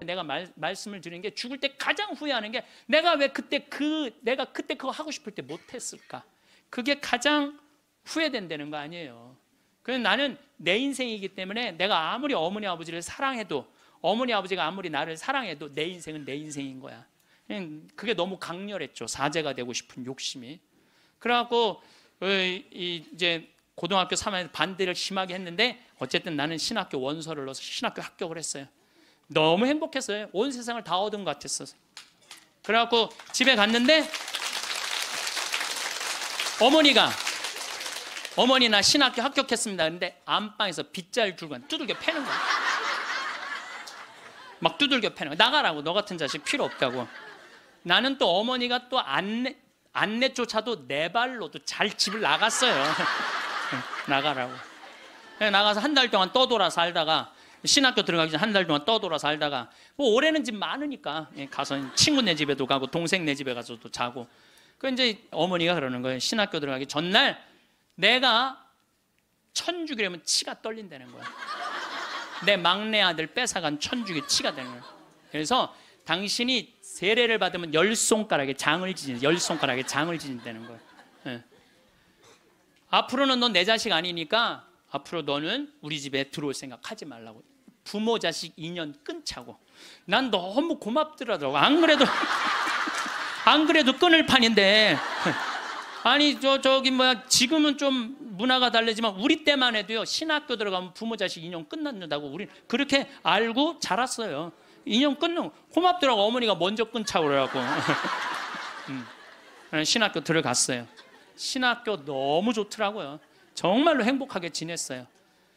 내가 말씀을 드린 게 죽을 때 가장 후회하는 게 내가 왜 그때 그거 하고 싶을 때 못했을까? 그게 가장 후회된다는 거 아니에요. 그래서 나는 내 인생이기 때문에 내가 아무리 어머니 아버지를 사랑해도 어머니 아버지가 아무리 나를 사랑해도 내 인생은 내 인생인 거야. 그게 너무 강렬했죠. 사제가 되고 싶은 욕심이. 그래갖고 이제 고등학교 3학년 반대를 심하게 했는데 어쨌든 나는 신학교 원서를 넣어서 신학교 합격을 했어요. 너무 행복했어요. 온 세상을 다 얻은 것 같았어요. 그래갖고 집에 갔는데 어머니 나 신학교 합격했습니다. 근데 안방에서 빗자루 들고 두들겨 패는 거야. 막 두들겨 패는 거야. 나가라고. 너 같은 자식 필요 없다고. 나는 또 어머니가 또 안내조차도 내 발로도 잘 집을 나갔어요. 나가라고. 나가서 한 달 동안 떠돌아 살다가 신학교 들어가기 전에 한 달 동안 떠돌아 살다가 뭐 올해는 집 많으니까 가서 친구 네 집에도 가고 동생 네 집에 가서도 자고. 그 이제 어머니가 그러는 거예요. 신학교 들어가기 전날 내가 천주기라면 치가 떨린다는 거야. 내 막내 아들 뺏어간 천주기 치가 되는 거야. 그래서 당신이 세례를 받으면 10손가락에 장을 지진다는 거야. 네. 앞으로는 넌 내 자식 아니니까 앞으로 너는 우리 집에 들어올 생각 하지 말라고. 부모 자식 인연 끊자고. 난 너무 고맙더라고. 안 그래도 끊을 판인데. 아니 지금은 좀 문화가 다르지만 우리 때만 해도요, 신학교 들어가면 부모 자식 인연 끝난다고 우리 그렇게 알고 자랐어요. 인연 끊는 고맙더라고. 어머니가 먼저 끊자고 그래갖고. 신학교 들어갔어요. 신학교 너무 좋더라고요. 정말로 행복하게 지냈어요.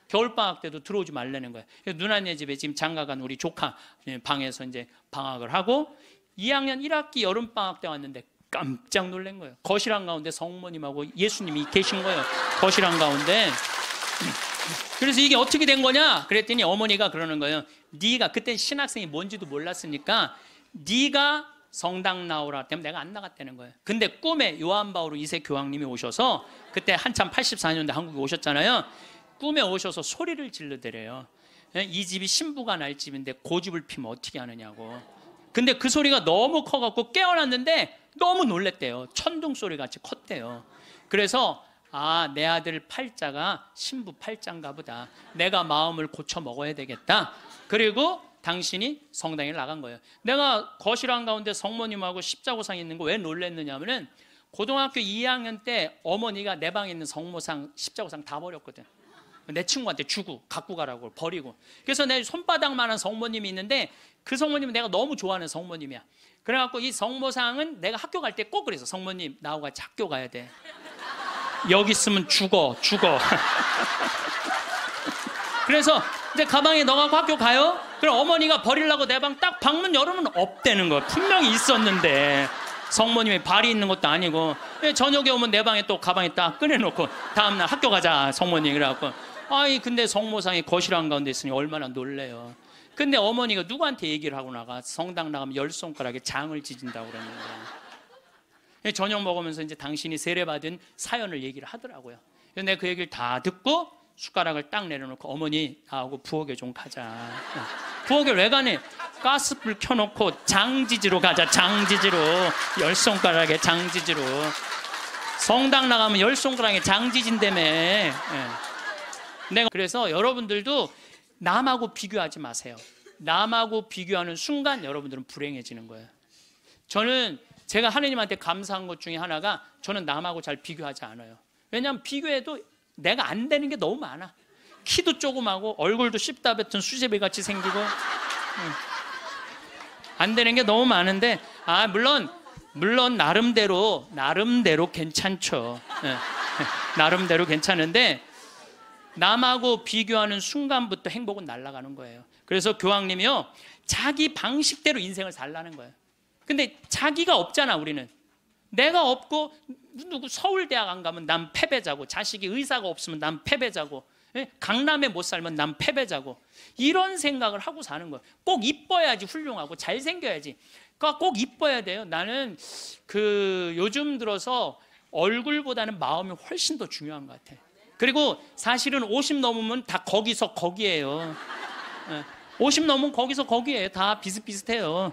겨울방학 때도 들어오지 말라는 거예요. 누나네 집에 지금 장가간 우리 조카 방에서 이제 방학을 하고 2학년 1학기 여름방학 때 왔는데 깜짝 놀란 거예요. 거실 한가운데 성모님하고 예수님이 계신 거예요. 거실 한가운데. 그래서 이게 어떻게 된 거냐? 그랬더니 어머니가 그러는 거예요. 네가 그때 신학생이 뭔지도 몰랐으니까 네가 성당 나오라 때문에 내가 안 나갔다는 거예요. 근데 꿈에 요한 바오로 2세 교황님이 오셔서 그때 한참 84년대 한국에 오셨잖아요. 꿈에 오셔서 소리를 질러대래요. 이 집이 신부가 날 집인데 고집을 피면 어떻게 하느냐고. 근데 그 소리가 너무 커갖고 깨어났는데 너무 놀랬대요. 천둥 소리 같이 컸대요. 그래서 내 아들 팔자가 신부 팔자인가 보다. 내가 마음을 고쳐 먹어야 되겠다. 그리고 당신이 성당에 나간 거예요. 내가 거실 한가운데 성모님하고 십자고상 있는 거 왜 놀랬느냐면은 고등학교 2학년 때 어머니가 내 방에 있는 성모상 십자고상 다 버렸거든. 내 친구한테 주고 갖고 가라고 버리고. 그래서 내 손바닥만한 성모님이 있는데 그 성모님은 내가 너무 좋아하는 성모님이야. 그래갖고 이 성모상은 내가 학교 갈 때 꼭 그래서 성모님 나하고 같이 학교 가야 돼. 여기 있으면 죽어. 그래서 이제 가방에 넣어갖고 학교 가요. 그럼 어머니가 버리려고 내 방 딱 방문 열으면 없다는 거. 분명히 있었는데 성모님이 발이 있는 것도 아니고. 저녁에 오면 내 방에 또 가방에 딱 꺼내놓고 다음날 학교 가자 성모님. 그래갖고 근데 성모상이 거실 한가운데 있으니 얼마나 놀래요. 근데 어머니가 누구한테 얘기를 하고 나가? 성당 나가면 10손가락에 장을 지진다고 그랬는데. 저녁 먹으면서 이제 당신이 세례받은 사연을 얘기를 하더라고요. 그래서 내가 그 얘기를 다 듣고 숟가락을 딱 내려놓고 어머니 나하고 부엌에 좀 가자. 부엌에 왜 가니? 가스불 켜놓고 장지지로 가자. 장지지로 10손가락에 장지지로. 성당 나가면 10손가락에 장지진다며. 내가 그래서 여러분들도 남하고 비교하지 마세요. 남하고 비교하는 순간 여러분들은 불행해지는 거예요. 저는 제가 하느님한테 감사한 것 중에 하나가 저는 남하고 잘 비교하지 않아요. 왜냐하면 비교해도 내가 안 되는 게 너무 많아. 키도 조그마고 얼굴도 씹다 뱉은 수제비 같이 생기고 안 되는 게 너무 많은데 물론 나름대로 괜찮죠. 나름대로 괜찮은데 남하고 비교하는 순간부터 행복은 날아가는 거예요. 그래서 교황님이요, 자기 방식대로 인생을 살라는 거예요. 근데 자기가 없잖아. 우리는 내가 없고 누구 서울대학 안 가면 난 패배자고, 자식이 의사가 없으면 난 패배자고, 강남에 못 살면 난 패배자고, 이런 생각을 하고 사는 거예요. 꼭 이뻐야지 훌륭하고 잘생겨야지. 그러니까 꼭 이뻐야 돼요. 나는 요즘 들어서 얼굴보다는 마음이 훨씬 더 중요한 것 같아. 그리고 사실은 50 넘으면 다 거기서 거기예요. 50 넘으면 거기서 거기에 다 비슷비슷해요.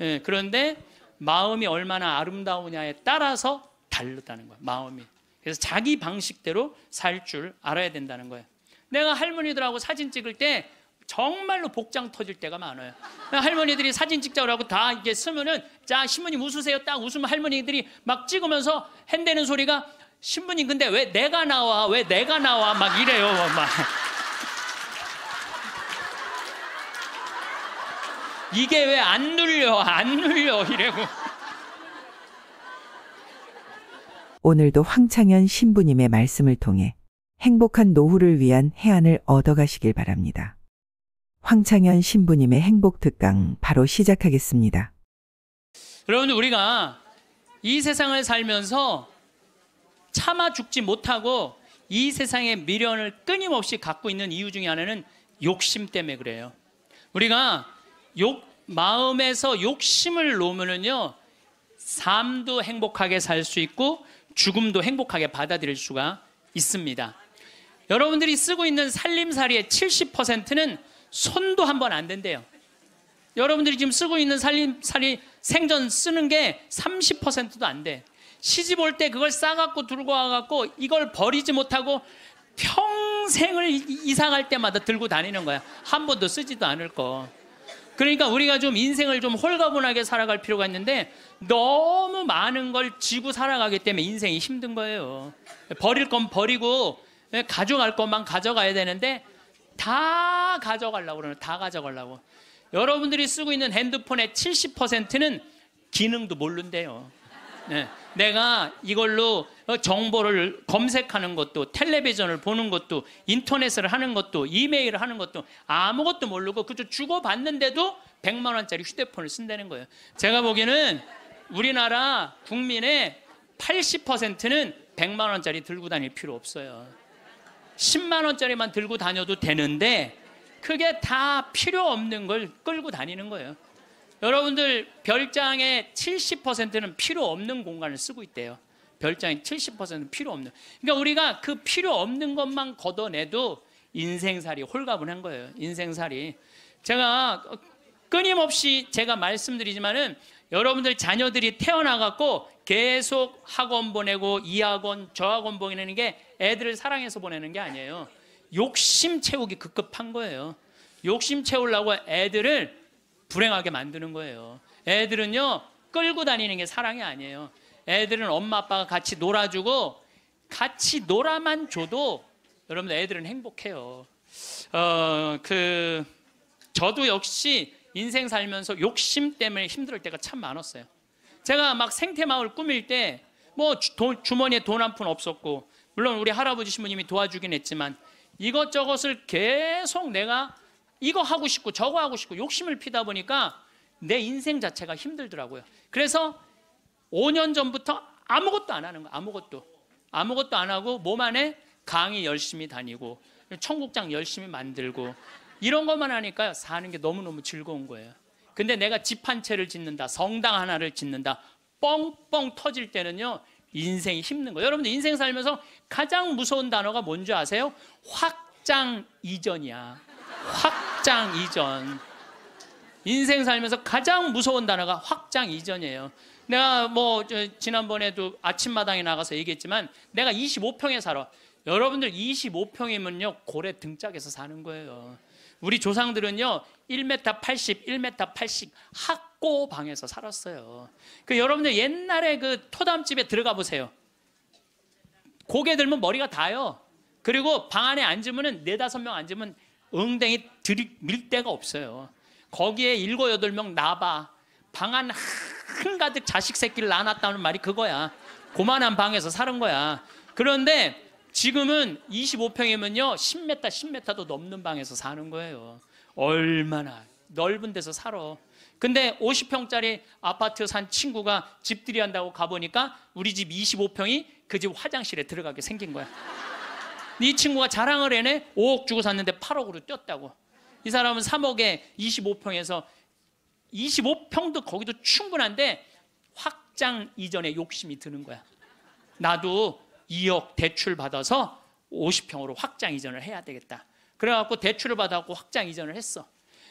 예, 그런데 마음이 얼마나 아름다우냐에 따라서 다르다는 거예요. 마음이. 그래서 자기 방식대로 살 줄 알아야 된다는 거예요. 내가 할머니들하고 사진 찍을 때 정말로 복장 터질 때가 많아요. 할머니들이 사진 찍자고 하고 다 이게 쓰면은, 자, 신부님 웃으세요. 딱 웃으면 할머니들이 막 찍으면서 핸대는 소리가, 신부님 근데 왜 내가 나와? 왜 내가 나와? 막 이래요. 막. 이게 왜 안 눌려? 안 눌려? 이래고. 오늘도 황창현 신부님의 말씀을 통해 행복한 노후를 위한 해안을 얻어가시길 바랍니다. 황창현 신부님의 행복 특강 바로 시작하겠습니다. 여러분, 우리가 이 세상을 살면서 참아 죽지 못하고 이 세상의 미련을 끊임없이 갖고 있는 이유 중에 하나는 욕심 때문에 그래요. 우리가 마음에서 욕심을 놓으면요, 삶도 행복하게 살 수 있고 죽음도 행복하게 받아들일 수가 있습니다. 여러분들이 쓰고 있는 살림살이의 70%는 손도 한 번 안 댄대요. 여러분들이 지금 쓰고 있는 살림살이 생전 쓰는 게 30%도 안 돼. 시집 올 때 그걸 싸갖고 들고 와갖고 이걸 버리지 못하고 평생을 이사 갈 때마다 들고 다니는 거야. 한 번도 쓰지도 않을 거. 그러니까 우리가 좀 인생을 좀 홀가분하게 살아갈 필요가 있는데 너무 많은 걸 지고 살아가기 때문에 인생이 힘든 거예요. 버릴 건 버리고 가져갈 것만 가져가야 되는데 다 가져가려고 그러는, 다 가져가려고. 여러분들이 쓰고 있는 핸드폰의 70%는 기능도 모른대요. 네. 내가 이걸로 정보를 검색하는 것도, 텔레비전을 보는 것도, 인터넷을 하는 것도, 이메일을 하는 것도 아무것도 모르고 그저 주고받는데도 100만 원짜리 휴대폰을 쓴다는 거예요. 제가 보기에는 우리나라 국민의 80%는 100만 원짜리 들고 다닐 필요 없어요. 10만 원짜리만 들고 다녀도 되는데 그게 다 필요 없는 걸 끌고 다니는 거예요. 여러분들 별장의 70%는 필요 없는 공간을 쓰고 있대요. 별장의 70%는 필요 없는. 그러니까 우리가 그 필요 없는 것만 걷어내도 인생살이 홀가분한 거예요. 인생살이. 제가 끊임없이 제가 말씀드리지만은 여러분들 자녀들이 태어나갖고 계속 학원 보내고 이 학원 저 학원 보내는 게 애들을 사랑해서 보내는 게 아니에요. 욕심 채우기 급급한 거예요. 욕심 채우려고 애들을 불행하게 만드는 거예요. 애들은요, 끌고 다니는 게 사랑이 아니에요. 애들은 엄마 아빠가 같이 놀아주고 같이 놀아만 줘도 여러분들 애들은 행복해요. 저도 역시 인생 살면서 욕심 때문에 힘들 때가 참 많았어요. 제가 막 생태마을 꾸밀 때 뭐 주머니에 돈 한 푼 없었고, 물론 우리 할아버지 신부님이 도와주긴 했지만 이것저것을 계속 내가 이거 하고 싶고 저거 하고 싶고 욕심을 피다 보니까 내 인생 자체가 힘들더라고요. 그래서 5년 전부터 아무것도 안 하는 거예요. 아무것도 안 하고 몸 안에 강의 열심히 다니고 청국장 열심히 만들고 이런 것만 하니까 사는 게 너무너무 즐거운 거예요. 근데 내가 집 한 채를 짓는다, 성당 하나를 짓는다, 뻥뻥 터질 때는요, 인생이 힘든 거예요. 여러분들 인생 살면서 가장 무서운 단어가 뭔지 아세요? 확장 이전이야. 확장 이전. 인생 살면서 가장 무서운 단어가 확장 이전이에요. 내가 지난번에도 아침마당에 나가서 얘기했지만 내가 25평에 살아. 여러분들 25평이면요 고래 등짝에서 사는 거예요. 우리 조상들은요 1m 80, 1m 80 학고방에서 살았어요. 여러분들 옛날에 그 토담집에 들어가 보세요. 고개 들면 머리가 닿아요. 그리고 방 안에 앉으면 4-5명 앉으면 엉덩이 들이밀 데가 없어요. 거기에 7-8명 나봐. 방 안 한가득 자식 새끼를 낳아놨다는 말이 그거야. 고만한 방에서 사는 거야. 그런데 지금은 25평이면요 10m, 10m도 넘는 방에서 사는 거예요. 얼마나 넓은 데서 살아. 근데 50평짜리 아파트 산 친구가 집들이 한다고 가보니까 우리 집 25평이 그 집 화장실에 들어가게 생긴 거야. 이 친구가 자랑을 해내. 5억 주고 샀는데 8억으로 뛰었다고. 이 사람은 3억에 25평에서 25평도 거기도 충분한데 확장 이전에 욕심이 드는 거야. 나도 2억 대출 받아서 50평으로 확장 이전을 해야 되겠다. 그래갖고 대출을 받아갖고 확장 이전을 했어.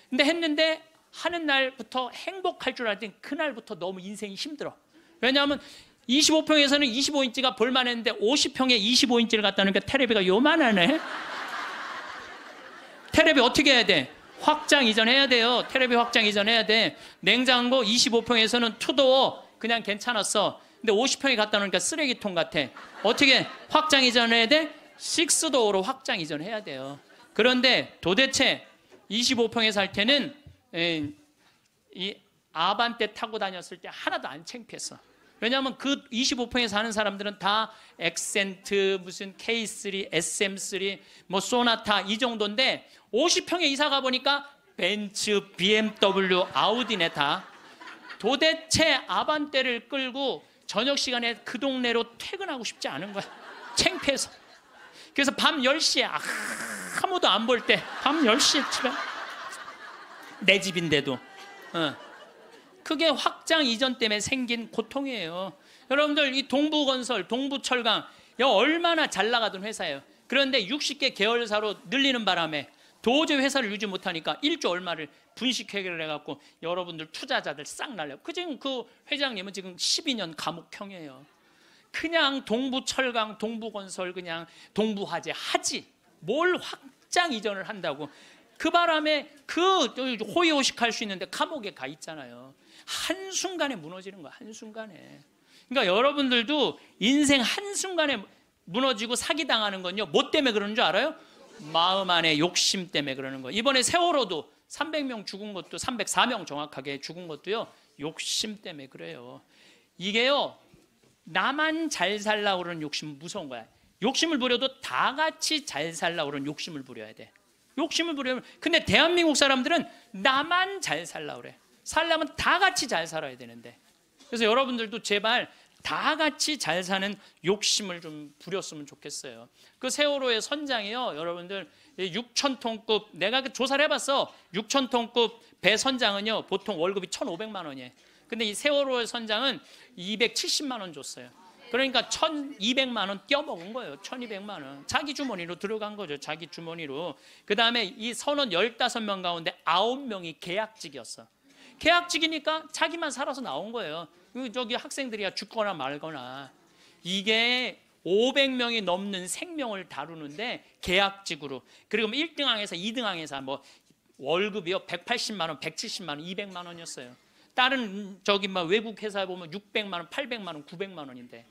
근데 했는데 하는 날부터 행복할 줄 알았더니 그날부터 너무 인생이 힘들어. 왜냐하면 25평에서는 25인치가 볼만했는데 50평에 25인치를 갖다 놓으니까 테레비가 요만하네. 테레비 어떻게 해야 돼? 확장 이전해야 돼요. 테레비 확장 이전해야 돼. 냉장고 25평에서는 투도어 그냥 괜찮았어. 근데 50평에 갖다 놓으니까 쓰레기통 같아. 어떻게 확장 이전해야 돼? 6도어로 확장 이전해야 돼요. 그런데 도대체 25평에 살 때는 이 아반떼 타고 다녔을 때 하나도 안 창피했어. 왜냐하면 그 25평에 사는 사람들은 다 엑센트, 무슨 K3, SM3, 뭐 소나타 이 정도인데 50평에 이사 가보니까 벤츠, BMW, 아우디네 다. 도대체 아반떼를 끌고 저녁 시간에 그 동네로 퇴근하고 싶지 않은 거야. 창피해서. 그래서 밤 10시에 아무도 안 볼 때 밤 10시에 집에 내 집인데도 그게 확장 이전 때문에 생긴 고통이에요. 여러분들 이 동부건설, 동부철강 얼마나 잘 나가던 회사예요. 그런데 60개 계열사로 늘리는 바람에 도저히 회사를 유지 못하니까 1조 얼마를 분식회계를 해갖고 여러분들 투자자들 싹 날려. 지금 그 회장님은 지금 12년 감옥형이에요. 그냥 동부철강, 동부건설 그냥 동부화재 하지 뭘 확장 이전을 한다고. 그 바람에 그 호의호식할 수 있는데 감옥에 가 있잖아요. 한순간에 무너지는 거야. 한순간에. 그러니까 여러분들도 인생 한순간에 무너지고 사기당하는 건요 뭐 때문에 그러는 줄 알아요? 마음 안에 욕심 때문에 그러는 거예요. 이번에 세월호도 300명 죽은 것도 304명 정확하게 죽은 것도요 욕심 때문에 그래요. 이게요 나만 잘 살라고 그러는 욕심은 무서운 거야. 욕심을 부려도 다 같이 잘 살라고 그러는 욕심을 부려야 돼. 욕심을 부리면. 근데 대한민국 사람들은 나만 잘 살라고 그래. 살려면 다 같이 잘 살아야 되는데. 그래서 여러분들도 제발 다 같이 잘 사는 욕심을 좀 부렸으면 좋겠어요. 그 세월호의 선장이요 여러분들 6,000톤급 내가 조사를 해봤어. 6,000톤급 배 선장은요 보통 월급이 1,500만 원이에요. 근데 이 세월호의 선장은 270만 원 줬어요. 그러니까 1,200만 원 떼어먹은 거예요. 1,200만 원. 자기 주머니로 들어간 거죠. 자기 주머니로. 그 다음에 이 선원 15명 가운데 9명이 계약직이었어. 계약직이니까 자기만 살아서 나온 거예요. 저기 학생들이야 죽거나 말거나. 이게 500명이 넘는 생명을 다루는데 계약직으로. 그리고 1등항에서 2등항에서 뭐 월급이요 180만 원, 170만 원, 200만 원이었어요. 다른 저기 막 외국 회사에 보면 600만 원, 800만 원, 900만 원인데.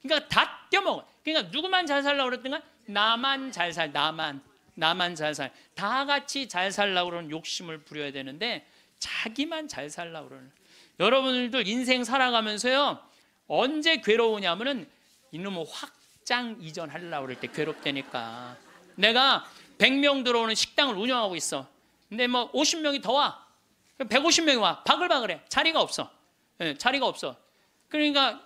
그러니까 다 떼먹어. 그러니까 누구만 잘 살라고 그랬던가? 나만 잘 살, 나만 잘 살. 다 같이 잘 살라고 그러는 욕심을 부려야 되는데 자기만 잘 살라고 그러는. 여러분들도 인생 살아가면서요 언제 괴로우냐면은 이놈의 확장 이전하려고 그럴 때 괴롭다니까. 내가 100명 들어오는 식당을 운영하고 있어. 근데 뭐 50명이 더 와. 150명이 와. 바글바글해. 자리가 없어. 자리가 없어. 그러니까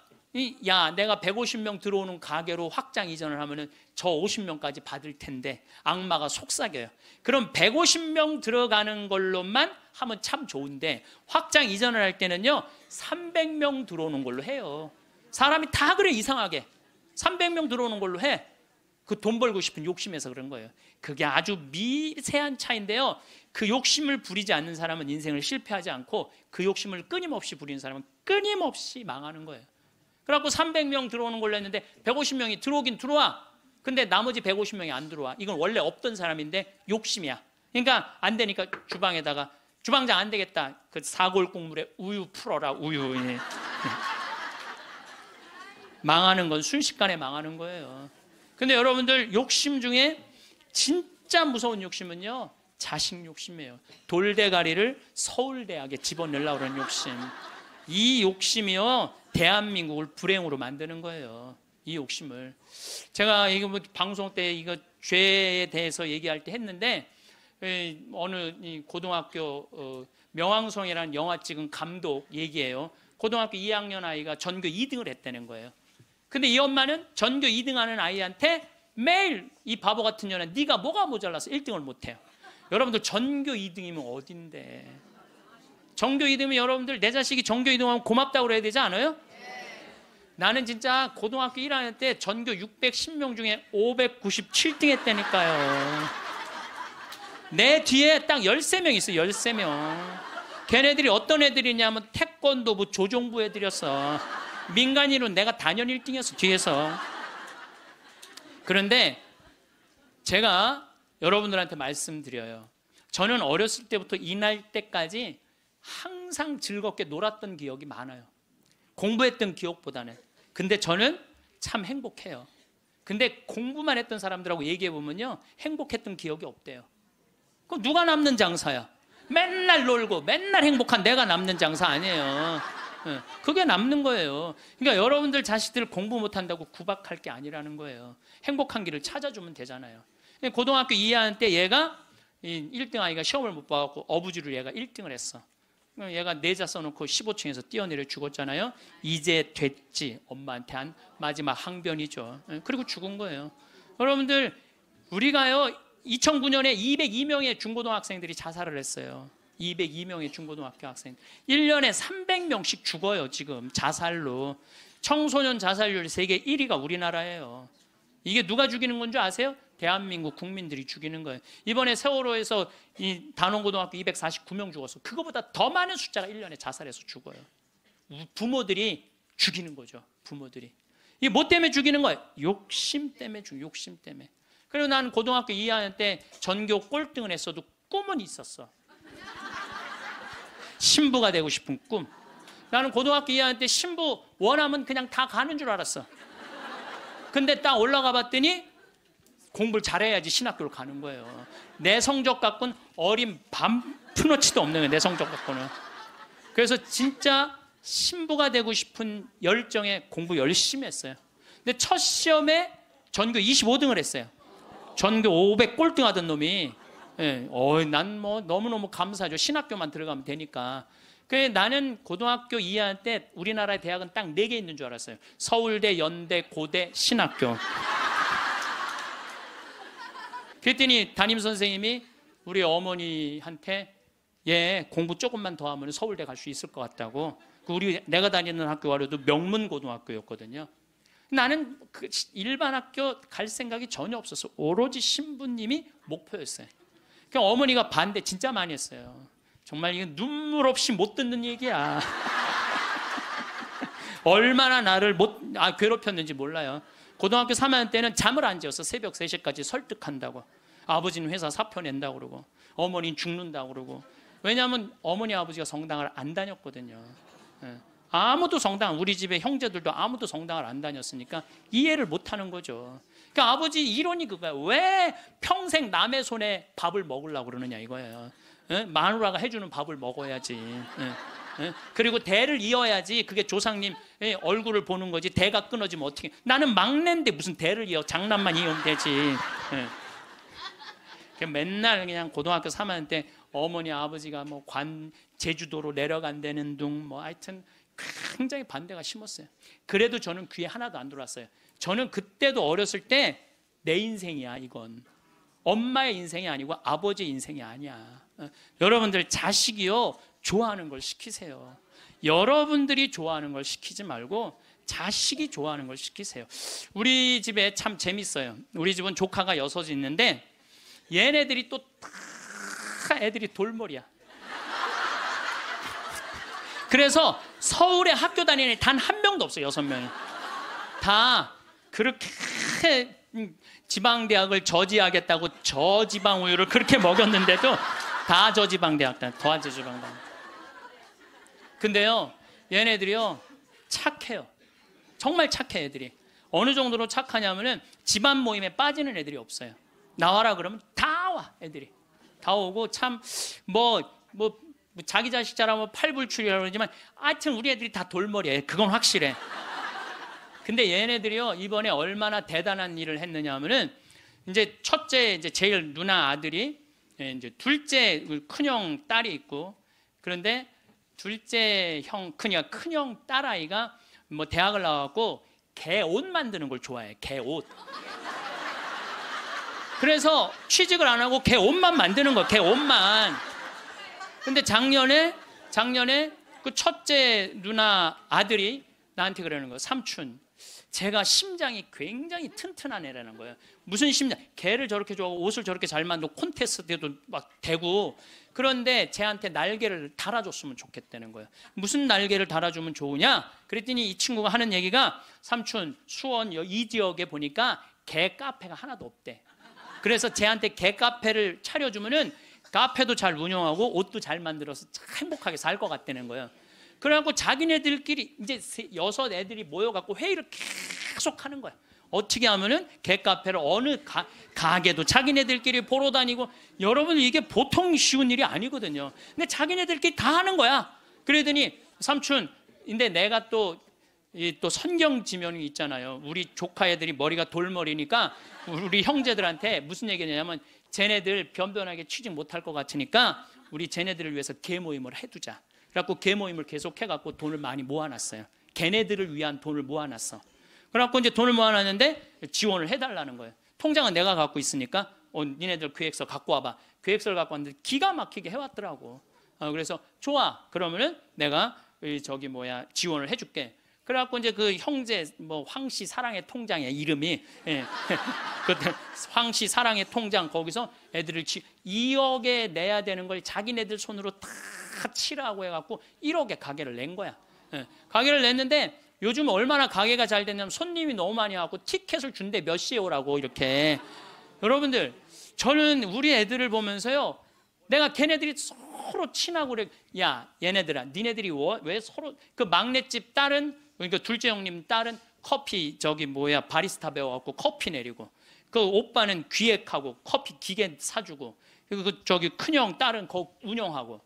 야 내가 150명 들어오는 가게로 확장 이전을 하면은 저 50명까지 받을 텐데 악마가 속삭여요. 그럼 150명 들어가는 걸로만 하면 참 좋은데 확장 이전을 할 때는요 300명 들어오는 걸로 해요. 사람이 다 그래. 이상하게 300명 들어오는 걸로 해. 그 돈 벌고 싶은 욕심에서 그런 거예요. 그게 아주 미세한 차이인데요 그 욕심을 부리지 않는 사람은 인생을 실패하지 않고 그 욕심을 끊임없이 부리는 사람은 끊임없이 망하는 거예요. 그래갖고 300명 들어오는 걸로 했는데 150명이 들어오긴 들어와. 근데 나머지 150명이 안 들어와. 이건 원래 없던 사람인데 욕심이야. 그러니까 안 되니까 주방에다가 주방장 안 되겠다. 그 사골 국물에 우유 풀어라. 우유. 망하는 건 순식간에 망하는 거예요. 근데 여러분들 욕심 중에 진짜 무서운 욕심은요 자식 욕심이에요. 돌대가리를 서울대학에 집어넣으려고 하는 욕심. 이 욕심이요 대한민국을 불행으로 만드는 거예요. 이 욕심을. 제가 이거 뭐 방송 때 이거 죄에 대해서 얘기할 때 했는데 어느 고등학교 명왕성이라는 영화 찍은 감독 얘기예요. 고등학교 2학년 아이가 전교 2등을 했다는 거예요. 근데 이 엄마는 전교 2등하는 아이한테 매일 이 바보 같은 년아 네가 뭐가 모자라서 1등을 못해요. 여러분들 전교 2등이면 어딘데. 전교 2등이면 여러분들 내 자식이 전교 2등하면 고맙다고 그래야 되지 않아요? 나는 진짜 고등학교 1학년 때 전교 610명 중에 597등 했다니까요. 내 뒤에 딱 13명 있어요. 13명. 걔네들이 어떤 애들이냐면 태권도부 조종부 애들이었어. 민간인으로 내가 단연 1등이었어 뒤에서. 그런데 제가 여러분들한테 말씀드려요. 저는 어렸을 때부터 이날 때까지 항상 즐겁게 놀았던 기억이 많아요. 공부했던 기억보다는. 근데 저는 참 행복해요. 근데 공부만 했던 사람들하고 얘기해 보면요, 행복했던 기억이 없대요. 그럼 누가 남는 장사야? 맨날 놀고 맨날 행복한 내가 남는 장사 아니에요. 그게 남는 거예요. 그러니까 여러분들 자식들 공부 못한다고 구박할 게 아니라는 거예요. 행복한 길을 찾아주면 되잖아요. 고등학교 2학년 때 얘가 1등 아이가 시험을 못 봐갖고 어부지로 얘가 1등을 했어. 얘가 내자 써놓고 15층에서 뛰어내려 죽었잖아요. 이제 됐지. 엄마한테 한 마지막 항변이죠. 그리고 죽은 거예요. 여러분들, 우리가요 2009년에 202명의 중고등학생들이 자살을 했어요. 202명의 중고등학교 학생. 1년에 300명씩 죽어요. 지금 자살로. 청소년 자살률 세계 1위가 우리나라예요. 이게 누가 죽이는 건 줄 아세요? 대한민국 국민들이 죽이는 거예요. 이번에 세월호에서 이 단원고등학교 249명 죽었어. 그거보다 더 많은 숫자가 1년에 자살해서 죽어요. 부모들이 죽이는 거죠. 부모들이. 이게 뭐 때문에 죽이는 거예요? 욕심 때문에 욕심 때문에. 그리고 나는 고등학교 2학년 때 전교 꼴등을 했어도 꿈은 있었어. 신부가 되고 싶은 꿈. 나는 고등학교 2학년 때 신부 원하면 그냥 다 가는 줄 알았어. 근데 딱 올라가 봤더니 공부를 잘해야지 신학교를 가는 거예요. 내 성적 갖고는 어린 푼어치도 없는 거예요. 내 성적 갖고는. 그래서 진짜 신부가 되고 싶은 열정에 공부 열심히 했어요. 근데 첫 시험에 전교 25등을 했어요. 전교 500 꼴등 하던 놈이. 난 뭐 너무너무 감사하죠. 신학교만 들어가면 되니까. 그래서 나는 고등학교 2학년 때 우리나라의 대학은 딱 4개 있는 줄 알았어요. 서울대, 연대, 고대, 신학교. 그랬더니 담임선생님이 우리 어머니한테 얘 공부 조금만 더 하면 서울대 갈 수 있을 것 같다고. 내가 다니는 학교가로도 명문고등학교였거든요. 나는 그 일반 학교 갈 생각이 전혀 없었어. 오로지 신부님이 목표였어요. 그러니까 어머니가 반대 진짜 많이 했어요. 정말 이건 눈물 없이 못 듣는 얘기야. 얼마나 나를 괴롭혔는지 몰라요. 고등학교 3학년 때는 잠을 안 지었어. 새벽 3시까지 설득한다고. 아버지는 회사 사표 낸다고 그러고 어머니는 죽는다고 그러고. 왜냐하면 어머니 아버지가 성당을 안 다녔거든요. 아무도 우리 집에 형제들도 아무도 성당을 안 다녔으니까 이해를 못하는 거죠. 그러니까 아버지 이론이 그거야. 왜 평생 남의 손에 밥을 먹으려고 그러느냐 이거예요. 마누라가 해주는 밥을 먹어야지. 그리고 대를 이어야지. 그게 조상님 얼굴을 보는 거지. 대가 끊어지면 어떻게. 나는 막내인데 무슨 대를 이어. 장난만 이으면 되지. 맨날 그냥 고등학교 3학년 때 어머니 아버지가 뭐 제주도로 내려간다는 둥 뭐 하여튼 굉장히 반대가 심했어요. 그래도 저는 귀에 하나도 안 들어왔어요. 저는 그때도 어렸을 때 내 인생이야 이건. 엄마의 인생이 아니고 아버지의 인생이 아니야. 여러분들 자식이요 좋아하는 걸 시키세요. 여러분들이 좋아하는 걸 시키지 말고 자식이 좋아하는 걸 시키세요. 우리 집에 참 재밌어요. 우리 집은 조카가 6이 있는데 얘네들이 또 다 애들이 돌머리야. 그래서 서울에 학교 다니는 애 단 한 명도 없어요. 6명이 다 그렇게 지방대학을 저지하겠다고 저지방 우유를 그렇게 먹였는데도 다 저지방대학 다 저지방대학. 근데요 얘네들이요 착해요. 정말 착해. 애들이 어느 정도로 착하냐면은 집안 모임에 빠지는 애들이 없어요. 나와라 그러면 다 와. 애들이 다 오고 참 자기 자식 잘하면 팔불출이라고 그러지만 하여튼 우리 애들이 다 돌머리예요. 그건 확실해. 근데 얘네들이요 이번에 얼마나 대단한 일을 했느냐 하면은 이제 첫째 이제 제일 누나 아들이 이제 둘째 큰형 딸이 있고 그런데 둘째 형 큰형 딸아이가 뭐 대학을 나와갖고 개 옷 만드는 걸 좋아해. 개 옷. 그래서 취직을 안 하고 개 옷만 만드는 거야. 개 옷만. 근데 작년에 그 첫째 누나 아들이 나한테 그러는 거야. 삼촌 제가 심장이 굉장히 튼튼한 애라는 거예요. 무슨 심장? 개를 저렇게 좋아하고 옷을 저렇게 잘 만들고 콘테스트에도 막 대고, 그런데 쟤한테 날개를 달아줬으면 좋겠다는 거예요. 무슨 날개를 달아주면 좋으냐? 그랬더니 이 친구가 하는 얘기가, 삼촌 수원 이 지역에 보니까 개 카페가 하나도 없대. 그래서 쟤한테 개 카페를 차려주면은 카페도 잘 운영하고 옷도 잘 만들어서 참 행복하게 살 것 같다는 거예요. 그래갖고 자기네들끼리 이제 6 애들이 모여갖고 회의를 계속 하는 거야. 어떻게 하면은 개카페를 어느 가게도 자기네들끼리 보러 다니고, 여러분 이게 보통 쉬운 일이 아니거든요. 근데 자기네들끼리 다 하는 거야. 그러더니 삼촌, 근데 내가 또 선경 지면이 있잖아요. 우리 조카 애들이 머리가 돌머리니까 우리 형제들한테 무슨 얘기냐면, 쟤네들 변변하게 취직 못할 것 같으니까 우리 쟤네들을 위해서 개 모임을 해두자. 그래갖고 개 모임을 계속 해갖고 돈을 많이 모아놨어요. 걔네들을 위한 돈을 모아놨어. 그래갖고 이제 돈을 모아놨는데 지원을 해달라는 거예요. 통장은 내가 갖고 있으니까 니네들 계획서 갖고 와봐. 계획서를 갖고 왔는데 기가 막히게 해왔더라고. 그래서 좋아. 그러면은 내가 지원을 해줄게. 그래갖고 이제 그 형제 황씨 사랑의 통장이야 이름이. 예. 그때 황씨 사랑의 통장, 거기서 애들을 2억에 내야 되는 걸 자기네들 손으로 다 치라고 해갖고 1억에 가게를 낸 거야. 예. 가게를 냈는데 요즘 얼마나 가게가 잘 됐냐면 손님이 너무 많이 와갖고 티켓을 준대. 몇 시에 오라고 이렇게. 여러분들, 저는 우리 애들을 보면서요, 내가 걔네들이 서로 친하고 그래. 야 얘네들아, 니네들이 왜 서로, 그 막내집 딸은, 그러니까 둘째 형님 딸은 커피 바리스타 배워갖고 커피 내리고, 그 오빠는 기획하고 커피 기계 사주고, 그리고 큰형 딸은 거 운영하고.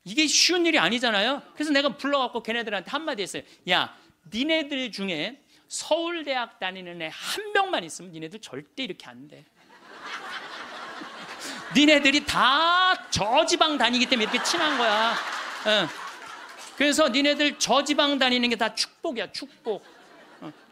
이게 쉬운 일이 아니잖아요. 그래서 내가 불러갖고 걔네들한테 한마디 했어요. 야, 니네들 중에 서울대학 다니는 애 한 명만 있으면 니네들 절대 이렇게 안 돼. 니네들이 다 저지방 다니기 때문에 이렇게 친한 거야. 그래서 니네들 저지방 다니는 게 다 축복이야. 축복.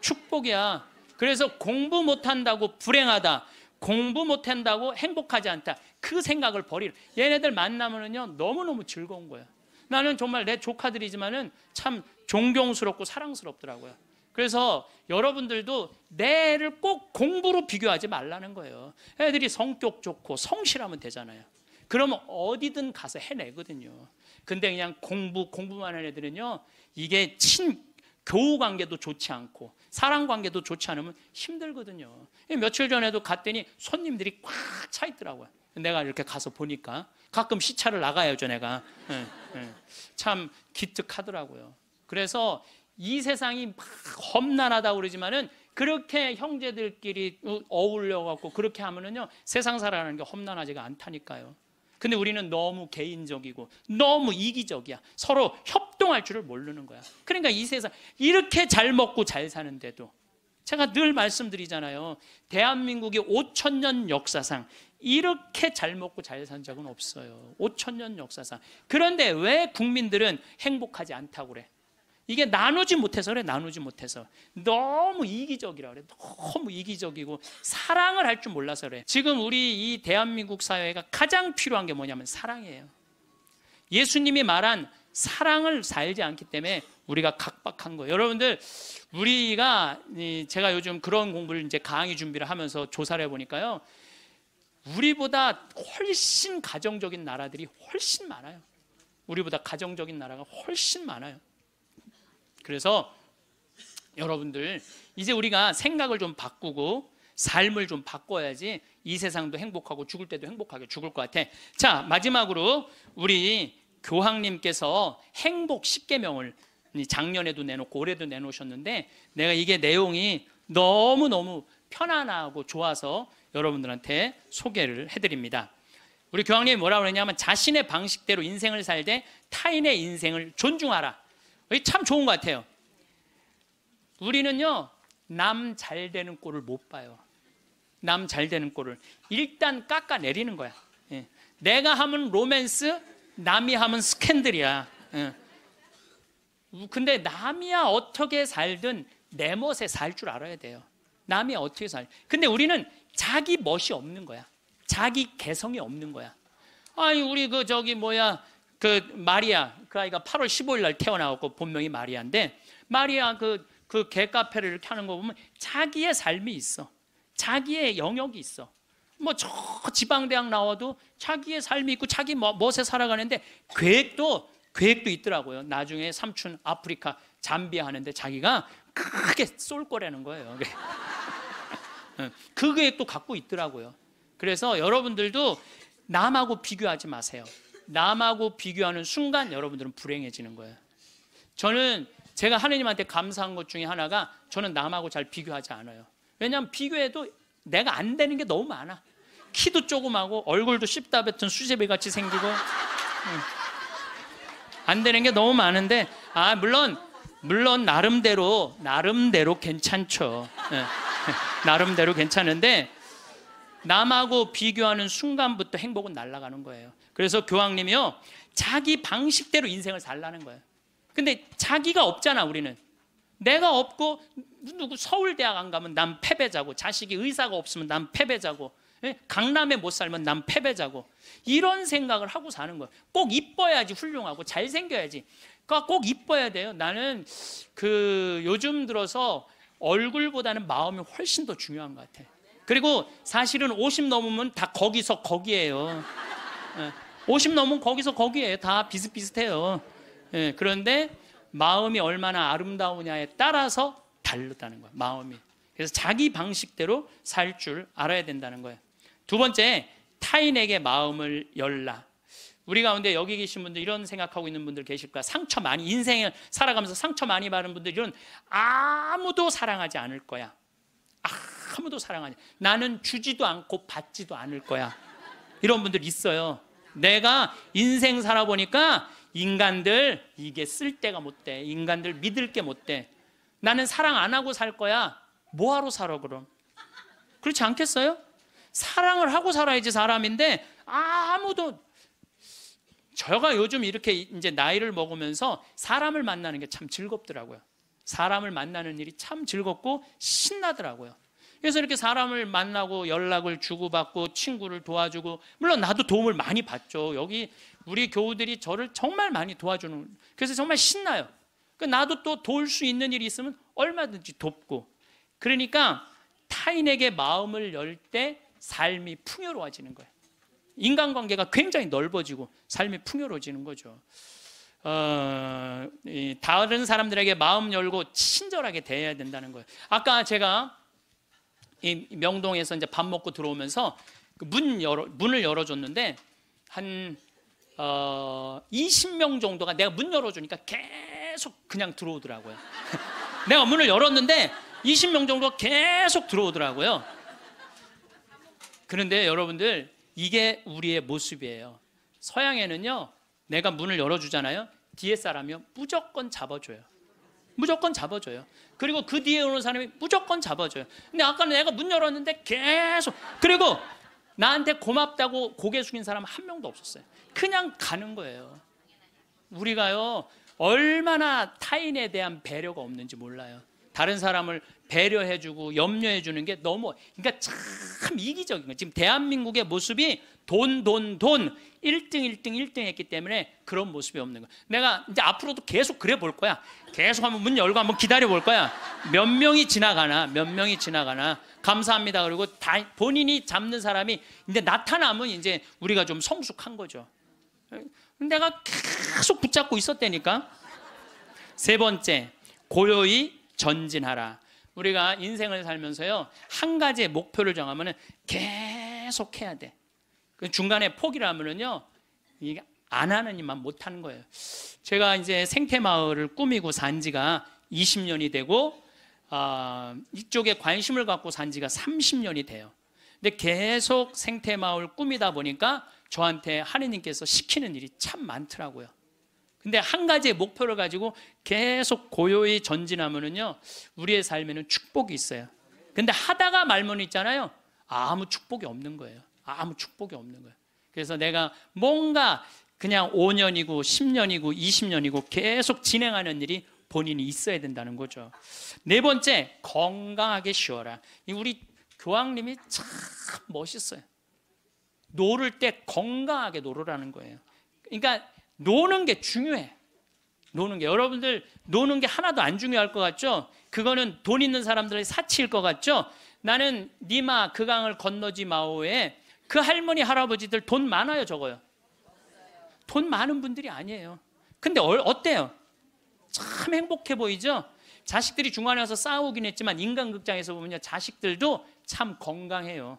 축복이야. 그래서 공부 못한다고 불행하다, 공부 못한다고 행복하지 않다, 그 생각을 버리라. 얘네들 만나면은요 너무너무 즐거운 거야. 나는 정말 내 조카들이지만은 참 존경스럽고 사랑스럽더라고요. 그래서 여러분들도 내 애를 꼭 공부로 비교하지 말라는 거예요. 애들이 성격 좋고 성실하면 되잖아요. 그러면 어디든 가서 해내거든요. 근데 그냥 공부만 하는 애들은요, 이게 교우 관계도 좋지 않고 사랑 관계도 좋지 않으면 힘들거든요. 며칠 전에도 갔더니 손님들이 꽉 차 있더라고요. 내가 이렇게 가서 보니까 가끔 시차를 나가야죠, 내가. 참 기특하더라고요. 그래서 이 세상이 막 험난하다고 그러지만은 그렇게 형제들끼리 어울려갖고 그렇게 하면은요 세상 살아가는 게 험난하지가 않다니까요. 근데 우리는 너무 개인적이고 너무 이기적이야. 서로 협동할 줄을 모르는 거야. 그러니까 이 세상 이렇게 잘 먹고 잘 사는데도, 제가 늘 말씀드리잖아요. 대한민국의 5,000년 역사상 이렇게 잘 먹고 잘 산 적은 없어요. 5,000년 역사상. 그런데 왜 국민들은 행복하지 않다고 그래? 이게 나누지 못해서 그래. 나누지 못해서. 너무 이기적이라 그래. 너무 이기적이고 사랑을 할 줄 몰라서 그래. 지금 우리 이 대한민국 사회가 가장 필요한 게 뭐냐면 사랑이에요. 예수님이 말한 사랑을 살지 않기 때문에 우리가 각박한 거예요. 여러분들, 제가 요즘 그런 공부를 이제 강의 준비를 하면서 조사를 해보니까요, 우리보다 훨씬 가정적인 나라들이 훨씬 많아요. 우리보다 가정적인 나라가 훨씬 많아요. 그래서 여러분들, 이제 우리가 생각을 좀 바꾸고 삶을 좀 바꿔야지 이 세상도 행복하고 죽을 때도 행복하게 죽을 것 같아. 자, 마지막으로 우리 교황님께서 행복 10계명을 작년에도 내놓고 올해도 내놓으셨는데, 내가 이게 내용이 너무너무 편안하고 좋아서 여러분들한테 소개를 해드립니다. 우리 교황님이 뭐라고 그러냐면, 자신의 방식대로 인생을 살되 타인의 인생을 존중하라. 이게 참 좋은 것 같아요. 우리는요, 남 잘 되는 꼴을 못 봐요. 남 잘 되는 꼴을 일단 깎아내리는 거야. 내가 하면 로맨스, 남이 하면 스캔들이야. 근데 남이야 어떻게 살든 내 멋에 살 줄 알아야 돼요. 남이 어떻게 근데 우리는 자기 멋이 없는 거야. 자기 개성이 없는 거야. 아니, 우리 마리아, 그 아이가 8월 15일 날 태어나고 본명이 마리아인데, 마리아 그 그 개카페를 이렇게 하는 거 보면 자기의 삶이 있어. 자기의 영역이 있어. 뭐 저 지방대학 나와도 자기의 삶이 있고 자기 멋에 살아가는데 계획도 있더라고요. 나중에 삼촌 아프리카 잠비아 하는데 자기가 크게 쏠 거라는 거예요. 그 계획도 갖고 있더라고요. 그래서 여러분들도 남하고 비교하지 마세요. 남하고 비교하는 순간 여러분들은 불행해지는 거예요. 저는 제가 하느님한테 감사한 것 중에 하나가 저는 남하고 잘 비교하지 않아요. 왜냐하면 비교해도 내가 안 되는 게 너무 많아. 키도 조그마고 얼굴도 씹다 뱉은 수제비 같이 생기고 안 되는 게 너무 많은데 물론 나름대로 괜찮죠. 나름대로 괜찮은데 남하고 비교하는 순간부터 행복은 날아가는 거예요. 그래서 교황님이요 자기 방식대로 인생을 살라는 거예요. 근데 자기가 없잖아. 우리는 내가 없고 누구 서울대학 안 가면 난 패배자고, 자식이 의사가 없으면 난 패배자고, 강남에 못 살면 난 패배자고, 이런 생각을 하고 사는 거예요. 꼭 이뻐야지 훌륭하고 잘생겨야지. 그러니까 꼭 이뻐야 돼요. 나는 요즘 들어서 얼굴보다는 마음이 훨씬 더 중요한 것 같아. 그리고 사실은 50 넘으면 다 거기서 거기예요. 50 넘으면 거기서 거기예요. 다 비슷비슷해요. 그런데 마음이 얼마나 아름다우냐에 따라서 다르다는 거예요. 마음이. 그래서 자기 방식대로 살 줄 알아야 된다는 거예요. 두 번째, 타인에게 마음을 열라. 우리 가운데 여기 계신 분들 이런 생각하고 있는 분들 계실 거야. 인생을 살아가면서 상처 많이 받은 분들, 이런 아무도 사랑하지 않을 거야. 아무도 사랑하지. 나는 주지도 않고 받지도 않을 거야. 이런 분들 있어요. 내가 인생 살아보니까 인간들 이게 쓸데가 못 돼. 인간들 믿을 게 못 돼. 나는 사랑 안 하고 살 거야. 뭐하러 살아 그럼? 그렇지 않겠어요? 사랑을 하고 살아야지 사람인데 아무도. 제가 요즘 이렇게 이제 나이를 먹으면서 사람을 만나는 게 참 즐겁더라고요. 사람을 만나는 일이 참 즐겁고 신나더라고요. 그래서 이렇게 사람을 만나고 연락을 주고받고 친구를 도와주고, 물론 나도 도움을 많이 받죠. 여기 우리 교우들이 저를 정말 많이 도와주는, 그래서 정말 신나요. 나도 또 도울 수 있는 일이 있으면 얼마든지 돕고. 그러니까 타인에게 마음을 열 때 삶이 풍요로워지는 거예요. 인간관계가 굉장히 넓어지고 삶이 풍요로워지는 거죠. 다른 사람들에게 마음 열고 친절하게 대해야 된다는 거예요. 아까 제가 이 명동에서 이제 밥 먹고 들어오면서 문을 열어줬는데 한 20명 정도가 내가 문 열어주니까 계속 그냥 들어오더라고요. 내가 문을 열었는데 20명 정도가 계속 들어오더라고요. 그런데 여러분들, 이게 우리의 모습이에요. 서양에는요, 내가 문을 열어주잖아요. 뒤에 사람이요 무조건 잡아줘요. 무조건 잡아줘요. 그리고 그 뒤에 오는 사람이 무조건 잡아줘요. 근데 아까 내가 문 열었는데 계속, 그리고 나한테 고맙다고 고개 숙인 사람 한 명도 없었어요. 그냥 가는 거예요. 우리가요 얼마나 타인에 대한 배려가 없는지 몰라요. 다른 사람을 배려해주고 염려해주는 게 너무, 그러니까 참 이기적인 거예요. 지금 대한민국의 모습이 돈 1등 했기 때문에 그런 모습이 없는 거야. 내가 이제 앞으로도 계속 그래 볼 거야. 계속 한번 문 열고 한번 기다려 볼 거야. 몇 명이 지나가나 감사합니다. 그리고 다 본인이 잡는 사람이 이제 나타나면 이제 우리가 좀 성숙한 거죠. 내가 계속 붙잡고 있었다니까. 세 번째, 고요히 전진하라. 우리가 인생을 살면서요 한 가지의 목표를 정하면은 계속 해야 돼. 중간에 포기를 하면은요 이게 안 하는 일만 못 하는 거예요. 제가 이제 생태마을을 꾸미고 산 지가 20년이 되고 이쪽에 관심을 갖고 산 지가 30년이 돼요. 근데 계속 생태마을 꾸미다 보니까 저한테 하느님께서 시키는 일이 참 많더라고요. 근데 한 가지의 목표를 가지고 계속 고요히 전진하면은요 우리의 삶에는 축복이 있어요. 근데 하다가 말면 있잖아요, 아무 축복이 없는 거예요. 아무 축복이 없는 거예요. 그래서 내가 뭔가 그냥 5년이고 10년이고 20년이고 계속 진행하는 일이 본인이 있어야 된다는 거죠. 네 번째, 건강하게 쉬어라. 우리 교황님이 참 멋있어요. 노를 때 건강하게 노르라는 거예요. 그러니까 노는 게 중요해. 노는 게. 여러분들 노는 게 하나도 안 중요할 것 같죠? 그거는 돈 있는 사람들의 사치일 것 같죠? 나는 니마 그 강을 건너지 마오에 그 할머니 할아버지들 돈 많아요, 적어요? 돈 많은 분들이 아니에요. 근데 어때요? 참 행복해 보이죠? 자식들이 중간에 와서 싸우긴 했지만 인간극장에서 보면요, 자식들도 참 건강해요.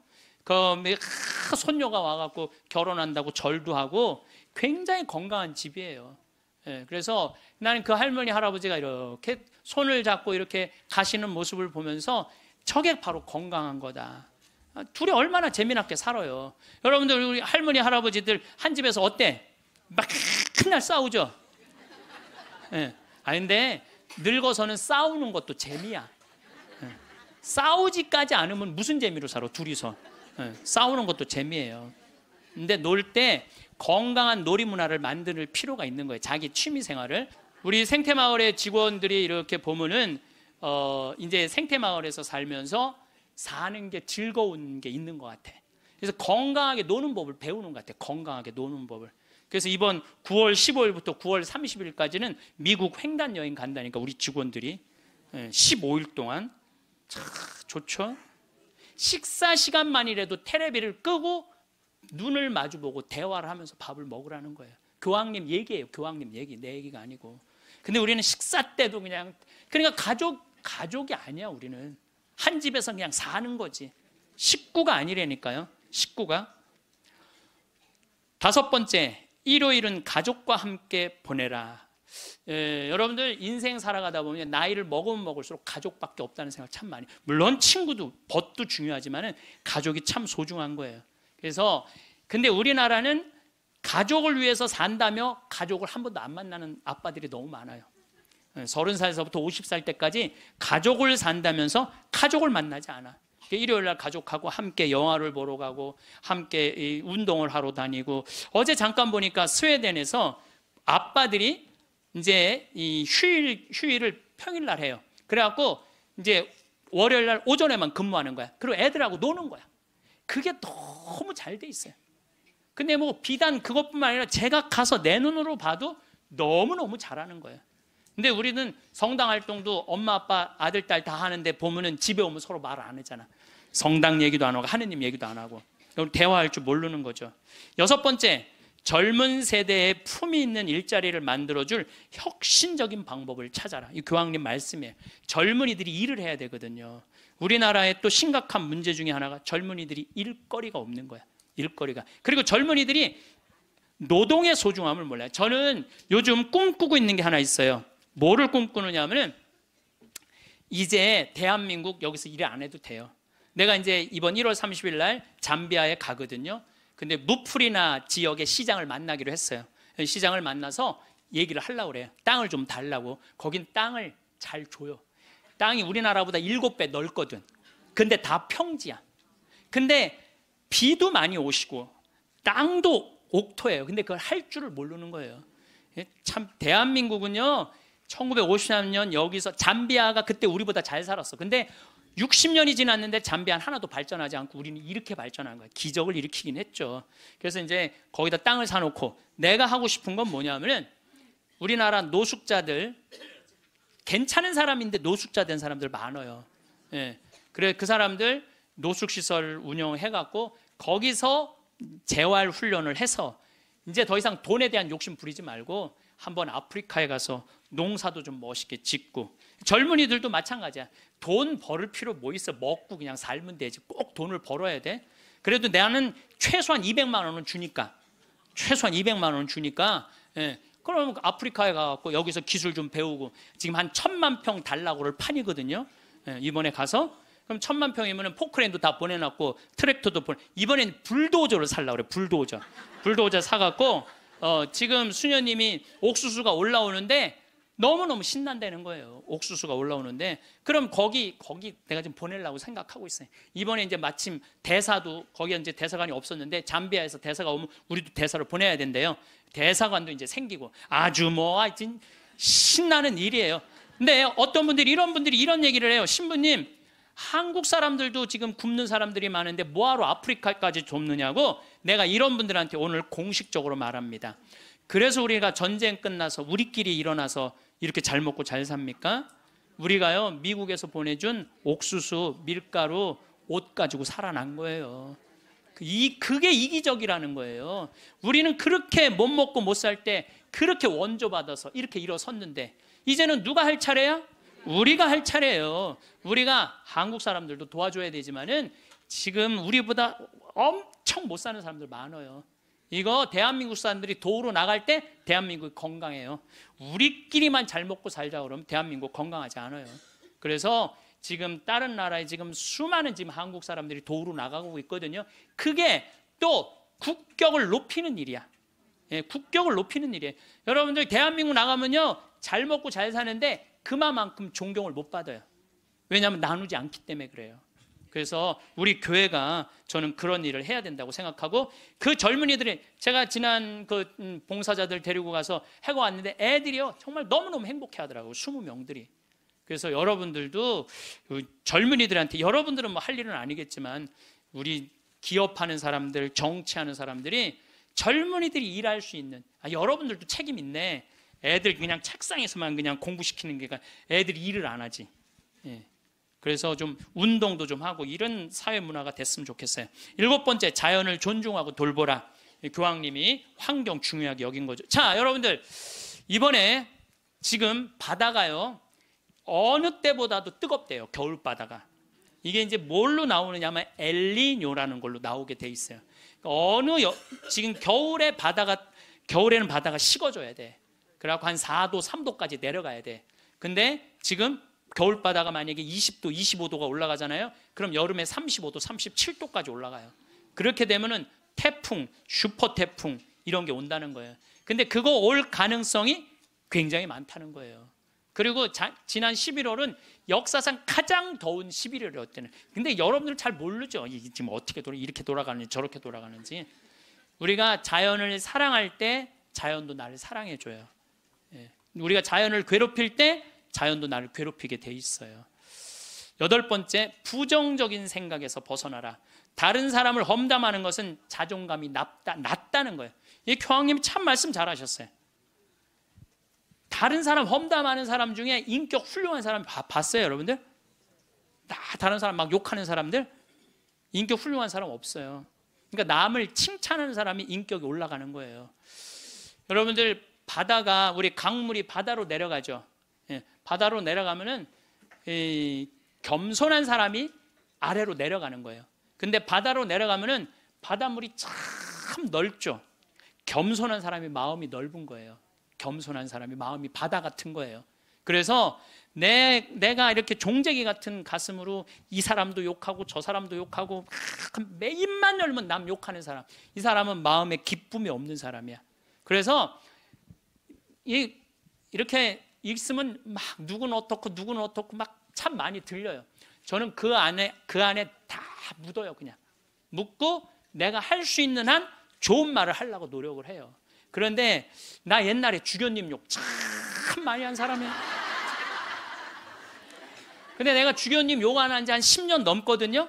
손녀가 와갖고 결혼한다고 절도 하고 굉장히 건강한 집이에요. 예, 그래서 나는 그 할머니 할아버지가 이렇게 손을 잡고 이렇게 가시는 모습을 보면서 저게 바로 건강한 거다. 둘이 얼마나 재미나게 살아요. 여러분들 우리 할머니 할아버지들 한 집에서 어때? 막 맨날 싸우죠. 예. 근데 늙어서는 싸우는 것도 재미야. 예. 싸우지까지 않으면 무슨 재미로 살아 둘이서. 예. 싸우는 것도 재미예요. 근데 놀 때 건강한 놀이 문화를 만들 필요가 있는 거예요. 자기 취미 생활을. 우리 생태마을의 직원들이 이렇게 보면은 이제 생태마을에서 살면서 사는 게 즐거운 게 있는 것 같아. 그래서 건강하게 노는 법을 배우는 것 같아. 건강하게 노는 법을. 그래서 이번 9월 15일부터 9월 30일까지는 미국 횡단 여행 간다니까 우리 직원들이 15일 동안. 참 좋죠. 식사 시간만이라도 텔레비를 끄고 눈을 마주보고 대화를 하면서 밥을 먹으라는 거예요. 교황님 얘기예요. 교황님 얘기, 내 얘기가 아니고. 근데 우리는 식사 때도 그러니까 가족이 아니야. 우리는 한 집에서 그냥 사는 거지. 식구가 아니라니까요. 식구가. 5번째, 일요일은 가족과 함께 보내라. 여러분들 인생 살아가다 보면 나이를 먹으면 먹을수록 가족밖에 없다는 생각 참 많이. 물론 친구도 벗도 중요하지만은 가족이 참 소중한 거예요. 그래서 근데 우리나라는 가족을 위해서 산다며 가족을 한 번도 안 만나는 아빠들이 너무 많아요. 30살에서부터 50살 때까지 가족을 산다면서 가족을 만나지 않아. 일요일 날 가족하고 함께 영화를 보러 가고 함께 운동을 하러 다니고. 어제 잠깐 보니까 스웨덴에서 아빠들이 이제 이 휴일을 평일 날 해요. 그래갖고 이제 월요일 날 오전에만 근무하는 거야. 그리고 애들하고 노는 거야. 그게 너무 잘 돼 있어요. 근데 뭐 비단 그것뿐만 아니라 제가 가서 내 눈으로 봐도 너무너무 잘하는 거예요. 근데 우리는 성당 활동도 엄마 아빠 아들 딸 다 하는데 보면은 집에 오면 서로 말을 안 하잖아. 성당 얘기도 안 하고 하느님 얘기도 안 하고 대화할 줄 모르는 거죠. 6번째, 젊은 세대에 품위 있는 일자리를 만들어줄 혁신적인 방법을 찾아라. 이 교황님 말씀이에요. 젊은이들이 일을 해야 되거든요. 우리나라의 또 심각한 문제 중에 하나가 젊은이들이 일거리가 없는 거야. 일거리가. 그리고 젊은이들이 노동의 소중함을 몰라요. 저는 요즘 꿈꾸고 있는 게 하나 있어요. 뭐를 꿈꾸느냐 하면은 이제 대한민국 여기서 일 안 해도 돼요. 내가 이제 이번 1월 30일 날 잠비아에 가거든요. 근데 무프리나 지역의 시장을 만나기로 했어요. 시장을 만나서 얘기를 하려고 그래요. 땅을 좀 달라고. 거긴 땅을 잘 줘요. 땅이 우리나라보다 7배 넓거든. 근데 다 평지야. 근데 비도 많이 오시고 땅도 옥토예요. 근데 그걸 할 줄을 모르는 거예요. 참 대한민국은요 1953년 여기서 잠비아가 그때 우리보다 잘 살았어. 근데 60년이 지났는데 잠비아는 하나도 발전하지 않고 우리는 이렇게 발전한 거예요. 기적을 일으키긴 했죠. 그래서 이제 거기다 땅을 사놓고 내가 하고 싶은 건 뭐냐면은 우리나라 노숙자들 괜찮은 사람인데 노숙자 된 사람들 많아요. 예. 그래 그 사람들 노숙시설 운영해갖고 거기서 재활 훈련을 해서 이제 더 이상 돈에 대한 욕심 부리지 말고 한번 아프리카에 가서 농사도 좀 멋있게 짓고. 젊은이들도 마찬가지야. 돈 벌을 필요 뭐 있어. 먹고 그냥 살면 되지. 꼭 돈을 벌어야 돼. 그래도 나는 최소한 200만 원은 주니까 최소한 200만 원은 주니까 그럼 아프리카에 가서 여기서 기술 좀 배우고 지금 한 1000만 평 달라고를 판이거든요. 이번에 가서 그럼 1000만 평이면 포크레인도 다 보내놨고 트랙터도 이번엔 불도저를 살라고 그래. 불도저 사갖고 지금 수녀님이 옥수수가 올라오는데 너무너무 신난다는 거예요. 옥수수가 올라오는데 그럼 거기 내가 좀 보내려고 생각하고 있어요. 이번에 이제 마침 대사도 거기에 이제 대사관이 없었는데 잠비아에서 대사가 오면 우리도 대사를 보내야 된대요. 대사관도 이제 생기고 아주 신나는 일이에요. 근데 어떤 분들이 이런 얘기를 해요. 신부님, 한국 사람들도 지금 굶는 사람들이 많은데 뭐하러 아프리카까지 돕느냐고. 내가 이런 분들한테 오늘 공식적으로 말합니다. 그래서 우리가 전쟁 끝나서 우리끼리 일어나서 이렇게 잘 먹고 잘 삽니까? 우리가요, 미국에서 보내준 옥수수, 밀가루, 옷 가지고 살아난 거예요. 그게 이기적이라는 거예요. 우리는 그렇게 못 먹고 못 살 때 그렇게 원조받아서 이렇게 일어섰는데, 이제는 누가 할 차례야? 우리가 할 차례예요. 우리가 한국 사람들도 도와줘야 되지만은 지금 우리보다 엄청 못 사는 사람들 많아요. 이거 대한민국 사람들이 도로 나갈 때 대한민국이 건강해요. 우리끼리만 잘 먹고 살자 그러면 대한민국 건강하지 않아요. 그래서 지금 다른 나라에 지금 수많은 지금 한국 사람들이 도로 나가고 있거든요. 그게 또 국격을 높이는 일이야. 예, 국격을 높이는 일이에요. 여러분들 대한민국 나가면요, 잘 먹고 잘 사는데 그만큼 존경을 못 받아요. 왜냐하면 나누지 않기 때문에 그래요. 그래서 우리 교회가 저는 그런 일을 해야 된다고 생각하고, 그 젊은이들이, 제가 지난 그 봉사자들 데리고 가서 해고 왔는데 애들이요 정말 너무너무 행복해 하더라고요. 20명들이. 그래서 여러분들도 젊은이들한테, 여러분들은 뭐 할 일은 아니겠지만 우리 기업하는 사람들, 정치하는 사람들이 젊은이들이 일할 수 있는, 여러분들도 책임 있네. 애들 그냥 책상에서만 그냥 공부시키는 게 아니라 애들이 일을 안 하지. 예. 그래서 좀 운동도 좀 하고 이런 사회 문화가 됐으면 좋겠어요. 7번째, 자연을 존중하고 돌보라. 교황님이 환경 중요하게 여긴 거죠. 자, 여러분들, 이번에 지금 바다가요 어느 때보다도 뜨겁대요. 겨울 바다가. 이게 이제 뭘로 나오느냐면 엘니뇨라는 걸로 나오게 돼 있어요. 지금 겨울에는 바다가 식어져야 돼. 그래갖고 한 4도, 3도까지 내려가야 돼. 근데 지금 겨울 바다가 만약에 20도, 25도가 올라가잖아요. 그럼 여름에 35도, 37도까지 올라가요. 그렇게 되면은 태풍, 슈퍼 태풍 이런 게 온다는 거예요. 근데 그거 올 가능성이 굉장히 많다는 거예요. 그리고 지난 11월은 역사상 가장 더운 11월이었대요. 근데 여러분들 잘 모르죠. 이게 지금 어떻게 이렇게 돌아가는지 저렇게 돌아가는지. 우리가 자연을 사랑할 때 자연도 나를 사랑해줘요. 예. 우리가 자연을 괴롭힐 때 자연도 나를 괴롭히게 돼 있어요. 8번째, 부정적인 생각에서 벗어나라. 다른 사람을 험담하는 것은 자존감이 낮다는 거예요. 이 교황님이 참 말씀 잘하셨어요. 다른 사람 험담하는 사람 중에 인격 훌륭한 사람 봤어요, 여러분들? 다른 사람 막 욕하는 사람들 인격 훌륭한 사람 없어요. 그러니까 남을 칭찬하는 사람이 인격이 올라가는 거예요. 여러분들, 바다가, 우리 강물이 바다로 내려가죠. 예, 바다로 내려가면은 겸손한 사람이 아래로 내려가는 거예요. 근데 바다로 내려가면은 바닷물이 참 넓죠. 겸손한 사람이 마음이 넓은 거예요. 겸손한 사람이 마음이 바다 같은 거예요. 그래서 내가 이렇게 종재기 같은 가슴으로 이 사람도 욕하고 저 사람도 욕하고 입만 열면 남 욕하는 사람, 이 사람은 마음에 기쁨이 없는 사람이야. 그래서 이렇게 있으면 막 누구는 어떻고 막 참 많이 들려요. 저는 그 안에 다 묻어요. 그냥 묻고 내가 할 수 있는 한 좋은 말을 하려고 노력을 해요. 그런데 나 옛날에 주교님 욕 참 많이 한 사람이야. 근데 내가 주교님 욕 안 한 지 한 10년 넘거든요.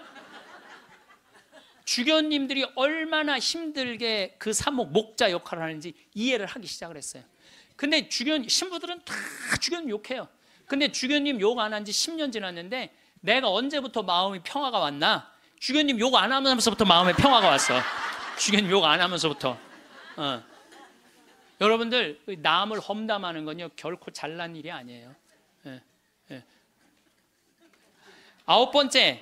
주교님들이 얼마나 힘들게 그 사목 목자 역할을 하는지 이해를 하기 시작을 했어요. 근데 신부들은 다 주교님 욕해요. 근데 주교님 욕 안 한 지 10년 지났는데 내가 언제부터 마음이 평화가 왔나? 주교님 욕 안 하면서부터 마음에 평화가 왔어. 주교님 욕 안 하면서부터. 여러분들, 남을 험담하는 건요 결코 잘난 일이 아니에요. 9번째,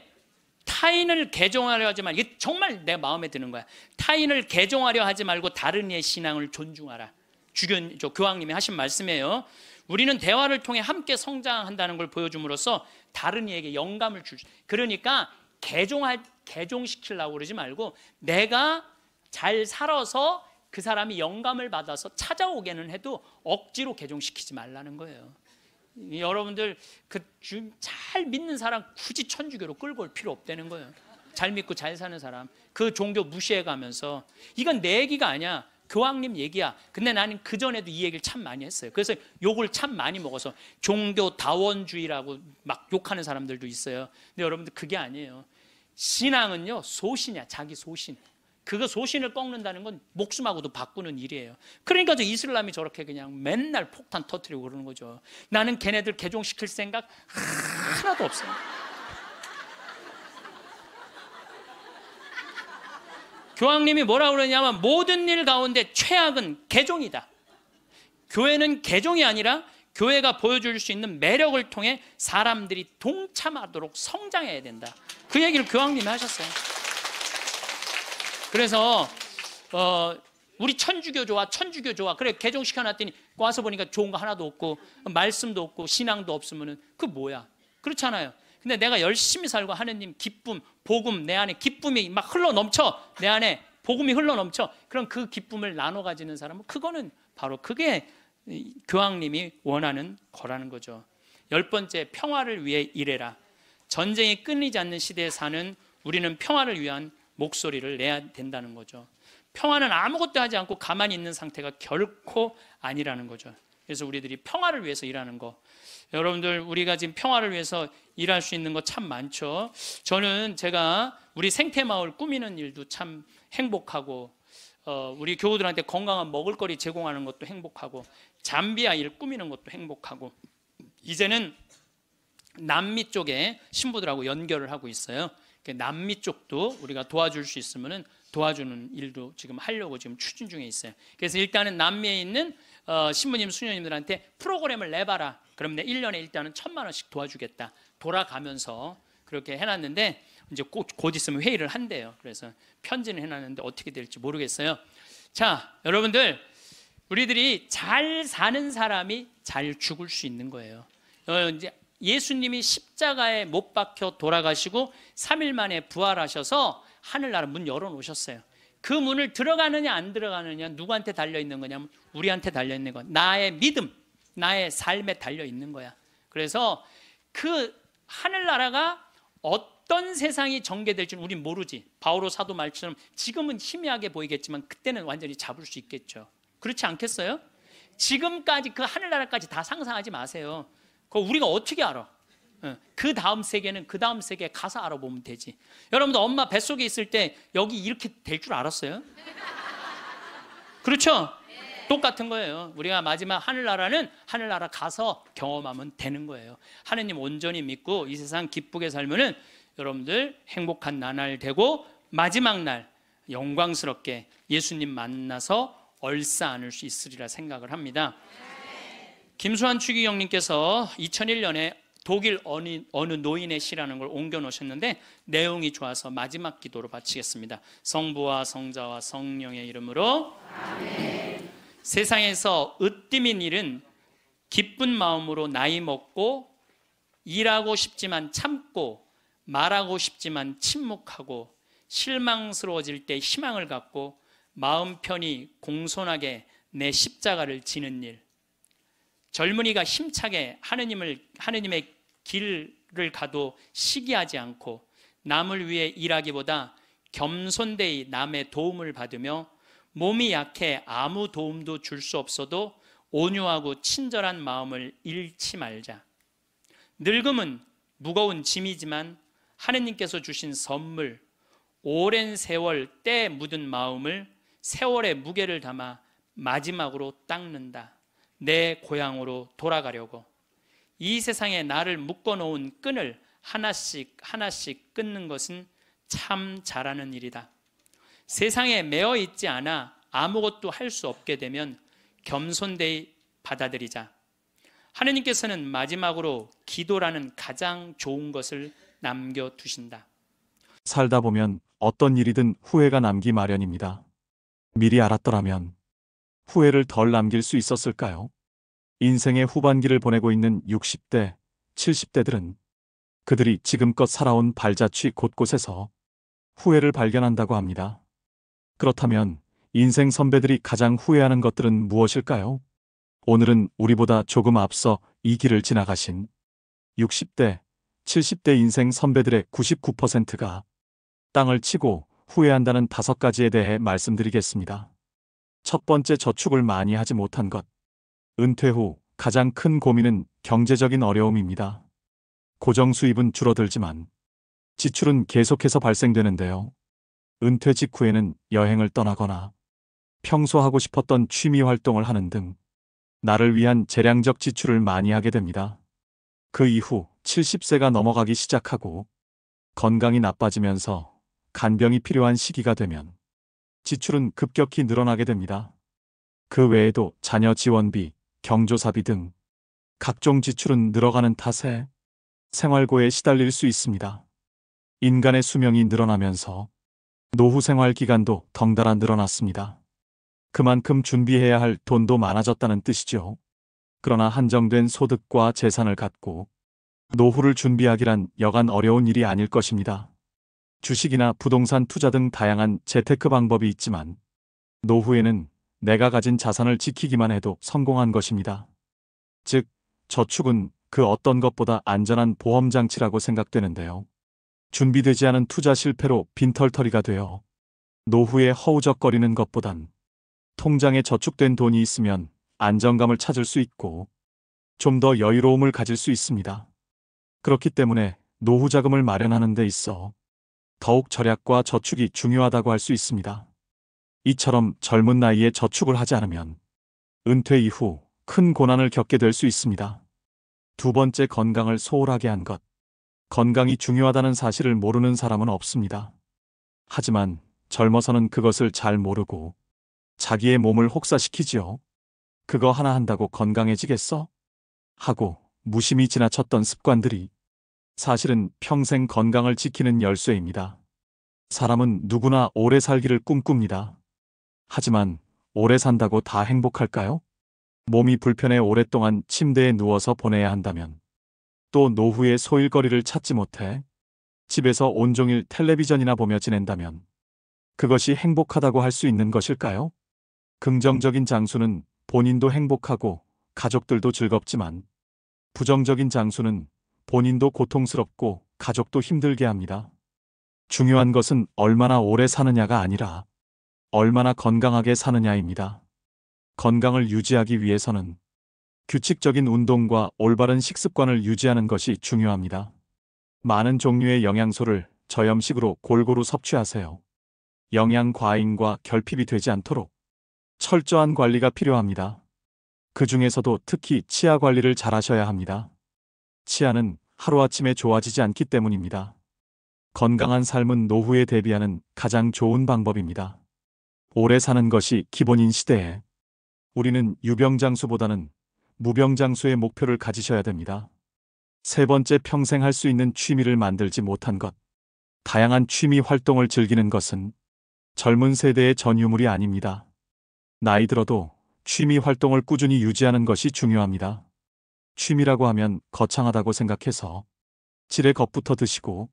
타인을 개종하려 하지 말고, 이게 정말 내 마음에 드는 거야. 타인을 개종하려 하지 말고 다른 이의 신앙을 존중하라. 교황님이 하신 말씀이에요. 우리는 대화를 통해 함께 성장한다는 걸 보여줌으로써 다른 이에게 영감을 주죠. 그러니까 개종시키려고 그러지 말고 내가 잘 살아서 그 사람이 영감을 받아서 찾아오게는 해도 억지로 개종시키지 말라는 거예요. 여러분들, 잘 믿는 사람 굳이 천주교로 끌고 올 필요 없다는 거예요. 잘 믿고 잘 사는 사람, 그 종교 무시해가면서, 이건 내 얘기가 아니야. 교황님 얘기야. 근데 나는 그전에도 이 얘기를 참 많이 했어요. 그래서 욕을 참 많이 먹어서 종교 다원주의라고 막 욕하는 사람들도 있어요. 근데 여러분들, 그게 아니에요. 신앙은요 소신이야. 자기 소신. 그거 소신을 꺾는다는 건 목숨하고도 바꾸는 일이에요. 그러니까 저 이슬람이 저렇게 그냥 맨날 폭탄 터뜨리고 그러는 거죠. 나는 걔네들 개종시킬 생각 하나도 없어요. 교황님이 뭐라고 그러냐면 모든 일 가운데 최악은 개종이다. 교회는 개종이 아니라 교회가 보여줄 수 있는 매력을 통해 사람들이 동참하도록 성장해야 된다. 그 얘기를 교황님이 하셨어요. 그래서 우리 천주교 좋아, 천주교 좋아. 그래 개종시켜놨더니 와서 보니까 좋은 거 하나도 없고 말씀도 없고 신앙도 없으면은 그 뭐야? 그렇잖아요. 근데 내가 열심히 살고 하느님 기쁨, 복음 내 안에 기쁨이 막 흘러 넘쳐. 내 안에 복음이 흘러 넘쳐. 그럼 그 기쁨을 나눠 가지는 사람은 그거는 바로 그게 교황님이 원하는 거라는 거죠. 10번째, 평화를 위해 일해라. 전쟁이 끊이지 않는 시대에 사는 우리는 평화를 위한 목소리를 내야 된다는 거죠. 평화는 아무것도 하지 않고 가만히 있는 상태가 결코 아니라는 거죠. 그래서 우리들이 평화를 위해서 일하는 거. 여러분들 우리가 지금 평화를 위해서 일할 수 있는 거 참 많죠. 저는 제가 우리 생태마을 꾸미는 일도 참 행복하고 우리 교우들한테 건강한 먹을거리 제공하는 것도 행복하고 잠비아 일 꾸미는 것도 행복하고 이제는 남미 쪽에 신부들하고 연결을 하고 있어요. 남미 쪽도 우리가 도와줄 수 있으면 도와주는 일도 지금 하려고 지금 추진 중에 있어요. 그래서 일단은 남미에 있는 신부님, 수녀님들한테 프로그램을 내봐라. 그럼 내 1년에 일단은 1,000만 원씩 도와주겠다. 돌아가면서 그렇게 해놨는데 이제 곧 있으면 회의를 한대요. 그래서 편지는 해놨는데 어떻게 될지 모르겠어요. 자, 여러분들 우리들이 잘 사는 사람이 잘 죽을 수 있는 거예요. 이제 예수님이 십자가에 못 박혀 돌아가시고 3일 만에 부활하셔서 하늘나라 문 열어놓으셨어요. 그 문을 들어가느냐 안 들어가느냐 누구한테 달려있는 거냐면 우리한테 달려있는 거야. 나의 믿음, 나의 삶에 달려있는 거야. 그래서 그 하늘나라가 어떤 세상이 전개될지는 우린 모르지. 바오로 사도 말처럼 지금은 희미하게 보이겠지만 그때는 완전히 잡을 수 있겠죠. 그렇지 않겠어요? 지금까지 그 하늘나라까지 다 상상하지 마세요. 그거 우리가 어떻게 알아? 그 다음 세계는 그 다음 세계에 가서 알아보면 되지. 여러분들 엄마 뱃속에 있을 때 여기 이렇게 될 줄 알았어요? 그렇죠? 똑같은 거예요. 우리가 마지막 하늘나라는 하늘나라 가서 경험하면 되는 거예요. 하느님 온전히 믿고 이 세상 기쁘게 살면은 여러분들 행복한 나날 되고 마지막 날 영광스럽게 예수님 만나서 얼싸 안을 수 있으리라 생각을 합니다. 김수환 추기경님께서 2001년에 독일 어느 노인의 시라는 걸 옮겨 놓으셨는데 내용이 좋아서 마지막 기도로 바치겠습니다. 성부와 성자와 성령의 이름으로 아멘. 세상에서 으뜸인 일은 기쁜 마음으로 나이 먹고 일하고 싶지만 참고 말하고 싶지만 침묵하고 실망스러워질 때 희망을 갖고 마음 편히 공손하게 내 십자가를 지는 일, 젊은이가 힘차게 하느님의 길을 가도 시기하지 않고 남을 위해 일하기보다 겸손되이 남의 도움을 받으며 몸이 약해 아무 도움도 줄 수 없어도 온유하고 친절한 마음을 잃지 말자. 늙음은 무거운 짐이지만 하느님께서 주신 선물, 오랜 세월 때 묻은 마음을 세월의 무게를 담아 마지막으로 닦는다. 내 고향으로 돌아가려고. 이 세상에 나를 묶어놓은 끈을 하나씩 하나씩 끊는 것은 참 잘하는 일이다. 세상에 매어 있지 않아 아무것도 할 수 없게 되면 겸손되이 받아들이자. 하느님께서는 마지막으로 기도라는 가장 좋은 것을 남겨두신다. 살다 보면 어떤 일이든 후회가 남기 마련입니다. 미리 알았더라면 후회를 덜 남길 수 있었을까요? 인생의 후반기를 보내고 있는 60대, 70대들은 그들이 지금껏 살아온 발자취 곳곳에서 후회를 발견한다고 합니다. 그렇다면 인생 선배들이 가장 후회하는 것들은 무엇일까요? 오늘은 우리보다 조금 앞서 이 길을 지나가신 60대, 70대 인생 선배들의 99%가 땅을 치고 후회한다는 5가지에 대해 말씀드리겠습니다. 첫 번째, 저축을 많이 하지 못한 것. 은퇴 후 가장 큰 고민은 경제적인 어려움입니다. 고정 수입은 줄어들지만 지출은 계속해서 발생되는데요. 은퇴 직후에는 여행을 떠나거나 평소 하고 싶었던 취미 활동을 하는 등 나를 위한 재량적 지출을 많이 하게 됩니다. 그 이후 70세가 넘어가기 시작하고 건강이 나빠지면서 간병이 필요한 시기가 되면 지출은 급격히 늘어나게 됩니다. 그 외에도 자녀 지원비, 경조사비 등 각종 지출은 늘어가는 탓에 생활고에 시달릴 수 있습니다. 인간의 수명이 늘어나면서 노후 생활 기간도 덩달아 늘어났습니다. 그만큼 준비해야 할 돈도 많아졌다는 뜻이죠. 그러나 한정된 소득과 재산을 갖고 노후를 준비하기란 여간 어려운 일이 아닐 것입니다. 주식이나 부동산 투자 등 다양한 재테크 방법이 있지만 노후에는 내가 가진 자산을 지키기만 해도 성공한 것입니다. 즉, 저축은 그 어떤 것보다 안전한 보험장치라고 생각되는데요. 준비되지 않은 투자 실패로 빈털터리가 되어 노후에 허우적거리는 것보단 통장에 저축된 돈이 있으면 안정감을 찾을 수 있고 좀 더 여유로움을 가질 수 있습니다. 그렇기 때문에 노후 자금을 마련하는 데 있어 더욱 절약과 저축이 중요하다고 할 수 있습니다. 이처럼 젊은 나이에 저축을 하지 않으면 은퇴 이후 큰 고난을 겪게 될 수 있습니다. 두 번째, 건강을 소홀하게 한 것. 건강이 중요하다는 사실을 모르는 사람은 없습니다. 하지만 젊어서는 그것을 잘 모르고 자기의 몸을 혹사시키지요. 그거 하나 한다고 건강해지겠어? 하고 무심히 지나쳤던 습관들이 사실은 평생 건강을 지키는 열쇠입니다. 사람은 누구나 오래 살기를 꿈꿉니다. 하지만 오래 산다고 다 행복할까요? 몸이 불편해 오랫동안 침대에 누워서 보내야 한다면, 또 노후에 소일거리를 찾지 못해 집에서 온종일 텔레비전이나 보며 지낸다면 그것이 행복하다고 할 수 있는 것일까요? 긍정적인 장수는 본인도 행복하고 가족들도 즐겁지만 부정적인 장수는 본인도 고통스럽고 가족도 힘들게 합니다. 중요한 것은 얼마나 오래 사느냐가 아니라 얼마나 건강하게 사느냐입니다. 건강을 유지하기 위해서는 규칙적인 운동과 올바른 식습관을 유지하는 것이 중요합니다. 많은 종류의 영양소를 저염식으로 골고루 섭취하세요. 영양 과잉과 결핍이 되지 않도록 철저한 관리가 필요합니다. 그 중에서도 특히 치아 관리를 잘 하셔야 합니다. 치아는 하루아침에 좋아지지 않기 때문입니다. 건강한 삶은 노후에 대비하는 가장 좋은 방법입니다. 오래 사는 것이 기본인 시대에 우리는 유병장수보다는 무병장수의 목표를 가지셔야 됩니다. 세 번째, 평생 할 수 있는 취미를 만들지 못한 것. 다양한 취미 활동을 즐기는 것은 젊은 세대의 전유물이 아닙니다. 나이 들어도 취미 활동을 꾸준히 유지하는 것이 중요합니다. 취미라고 하면 거창하다고 생각해서 지레 겁부터 드시고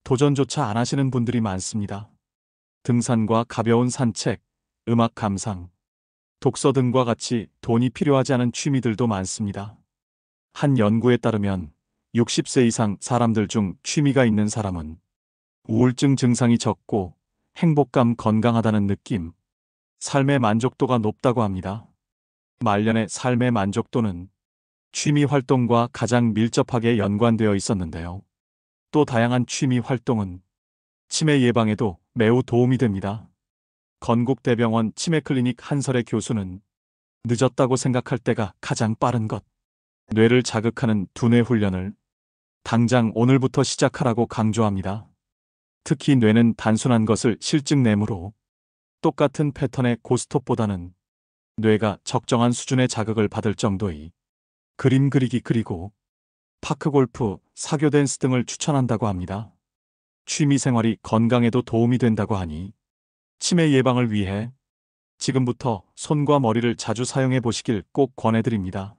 도전조차 안 하시는 분들이 많습니다. 등산과 가벼운 산책, 음악 감상, 독서 등과 같이 돈이 필요하지 않은 취미들도 많습니다. 한 연구에 따르면 60세 이상 사람들 중 취미가 있는 사람은 우울증 증상이 적고 행복감, 건강하다는 느낌, 삶의 만족도가 높다고 합니다. 말년의 삶의 만족도는 취미 활동과 가장 밀접하게 연관되어 있었는데요. 또 다양한 취미 활동은 치매 예방에도 매우 도움이 됩니다. 건국대병원 치매클리닉 한설의 교수는 늦었다고 생각할 때가 가장 빠른 것. 뇌를 자극하는 두뇌 훈련을 당장 오늘부터 시작하라고 강조합니다. 특히 뇌는 단순한 것을 실증내므로 똑같은 패턴의 고스톱보다는 뇌가 적정한 수준의 자극을 받을 정도의 그림 그리기, 그리고 파크골프, 사교 댄스 등을 추천한다고 합니다. 취미 생활이 건강에도 도움이 된다고 하니 치매 예방을 위해 지금부터 손과 머리를 자주 사용해 보시길 꼭 권해드립니다.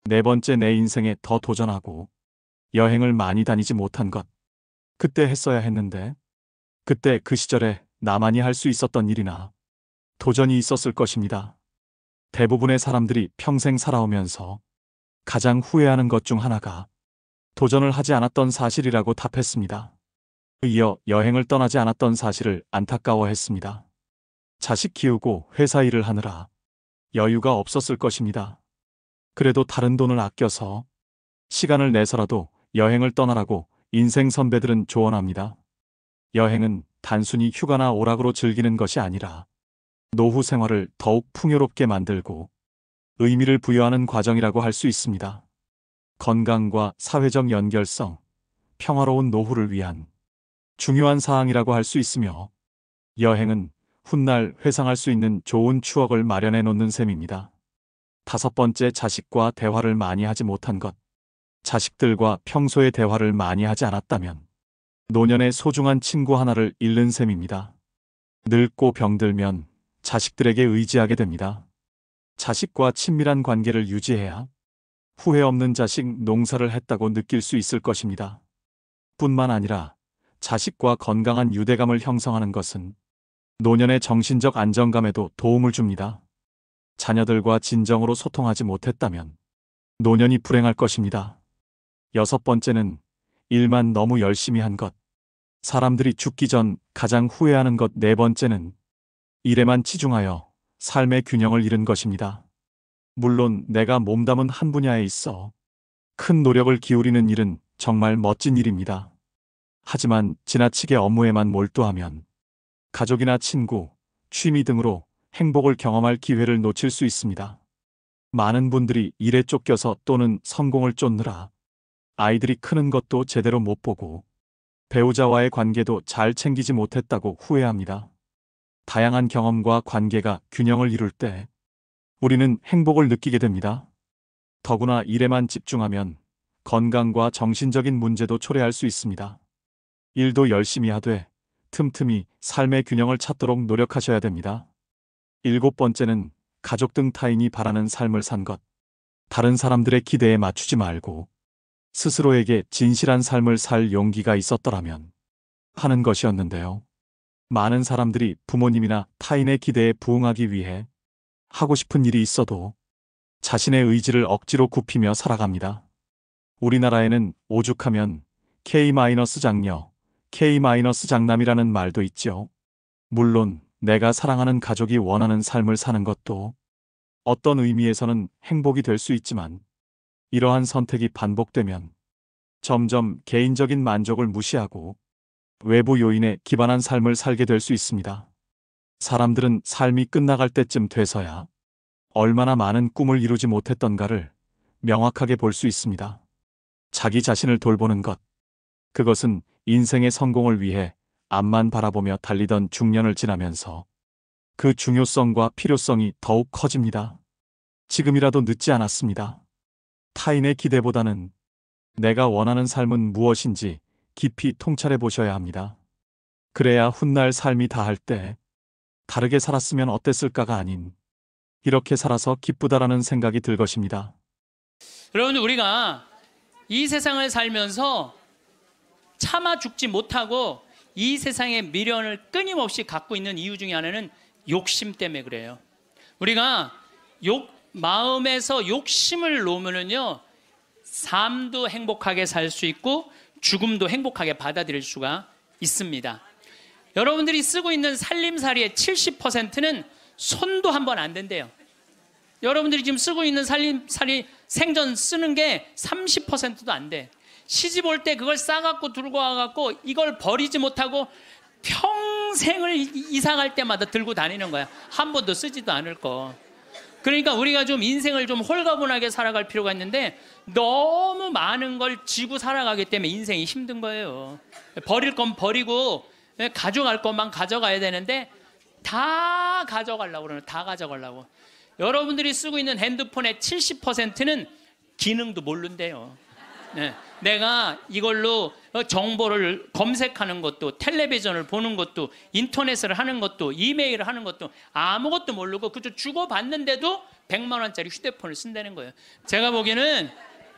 네 번째, 내 인생에 더 도전하고 여행을 많이 다니지 못한 것. 그때 했어야 했는데, 그때 그 시절에 나만이 할 수 있었던 일이나 도전이 있었을 것입니다. 대부분의 사람들이 평생 살아오면서 가장 후회하는 것 중 하나가 도전을 하지 않았던 사실이라고 답했습니다. 이어 여행을 떠나지 않았던 사실을 안타까워했습니다. 자식 키우고 회사 일을 하느라 여유가 없었을 것입니다. 그래도 다른 돈을 아껴서 시간을 내서라도 여행을 떠나라고 인생 선배들은 조언합니다. 여행은 단순히 휴가나 오락으로 즐기는 것이 아니라 노후 생활을 더욱 풍요롭게 만들고 의미를 부여하는 과정이라고 할 수 있습니다. 건강과 사회적 연결성, 평화로운 노후를 위한 중요한 사항이라고 할 수 있으며, 여행은 훗날 회상할 수 있는 좋은 추억을 마련해 놓는 셈입니다. 5번째, 자식과 대화를 많이 하지 못한 것. 자식들과 평소에 대화를 많이 하지 않았다면 노년의 소중한 친구 하나를 잃는 셈입니다. 늙고 병들면 자식들에게 의지하게 됩니다. 자식과 친밀한 관계를 유지해야 후회 없는 자식 농사를 했다고 느낄 수 있을 것입니다. 뿐만 아니라 자식과 건강한 유대감을 형성하는 것은 노년의 정신적 안정감에도 도움을 줍니다. 자녀들과 진정으로 소통하지 못했다면 노년이 불행할 것입니다. 6번째는 일만 너무 열심히 한 것. 사람들이 죽기 전 가장 후회하는 것. 4번째는 일에만 치중하여 삶의 균형을 잃은 것입니다. 물론 내가 몸담은 한 분야에 있어 큰 노력을 기울이는 일은 정말 멋진 일입니다. 하지만 지나치게 업무에만 몰두하면 가족이나 친구, 취미 등으로 행복을 경험할 기회를 놓칠 수 있습니다. 많은 분들이 일에 쫓겨서 또는 성공을 쫓느라 아이들이 크는 것도 제대로 못 보고 배우자와의 관계도 잘 챙기지 못했다고 후회합니다. 다양한 경험과 관계가 균형을 이룰 때 우리는 행복을 느끼게 됩니다. 더구나 일에만 집중하면 건강과 정신적인 문제도 초래할 수 있습니다. 일도 열심히 하되 틈틈이 삶의 균형을 찾도록 노력하셔야 됩니다. 7번째는 가족 등 타인이 바라는 삶을 산 것. 다른 사람들의 기대에 맞추지 말고 스스로에게 진실한 삶을 살 용기가 있었더라면 하는 것이었는데요. 많은 사람들이 부모님이나 타인의 기대에 부응하기 위해 하고 싶은 일이 있어도 자신의 의지를 억지로 굽히며 살아갑니다. 우리나라에는 오죽하면 K-장녀, K-장남이라는 말도 있죠. 물론 내가 사랑하는 가족이 원하는 삶을 사는 것도 어떤 의미에서는 행복이 될 수 있지만, 이러한 선택이 반복되면 점점 개인적인 만족을 무시하고 외부 요인에 기반한 삶을 살게 될 수 있습니다. 사람들은 삶이 끝나갈 때쯤 돼서야 얼마나 많은 꿈을 이루지 못했던가를 명확하게 볼 수 있습니다. 자기 자신을 돌보는 것. 그것은 인생의 성공을 위해 앞만 바라보며 달리던 중년을 지나면서 그 중요성과 필요성이 더욱 커집니다. 지금이라도 늦지 않았습니다. 타인의 기대보다는 내가 원하는 삶은 무엇인지 깊이 통찰해 보셔야 합니다. 그래야 훗날 삶이 다할 때 다르게 살았으면 어땠을까가 아닌 이렇게 살아서 기쁘다라는 생각이 들 것입니다. 여러분들, 우리가 이 세상을 살면서 차마 죽지 못하고 이 세상의 미련을 끊임없이 갖고 있는 이유 중에 하나는 욕심 때문에 그래요. 우리가 마음에서 욕심을 놓으면요, 삶도 행복하게 살 수 있고 죽음도 행복하게 받아들일 수가 있습니다. 여러분들이 쓰고 있는 살림살이의 70%는 손도 한 번 안 댄대요. 여러분들이 지금 쓰고 있는 살림살이 생전 쓰는 게 30%도 안 돼. 시집 올 때 그걸 싸갖고 들고 와갖고 이걸 버리지 못하고 평생을 이사 갈 때마다 들고 다니는 거야. 한 번도 쓰지도 않을 거. 그러니까 우리가 좀 인생을 좀 홀가분하게 살아갈 필요가 있는데 너무 많은 걸 쥐고 살아가기 때문에 인생이 힘든 거예요. 버릴 건 버리고 가져갈 것만 가져가야 되는데 다 가져가려고 그러는, 다 가져가려고. 여러분들이 쓰고 있는 핸드폰의 70%는 기능도 모른대요. 네. 내가 이걸로 정보를 검색하는 것도, 텔레비전을 보는 것도, 인터넷을 하는 것도, 이메일을 하는 것도 아무것도 모르고 그저 주고받는데도 100만 원짜리 휴대폰을 쓴다는 거예요. 제가 보기에는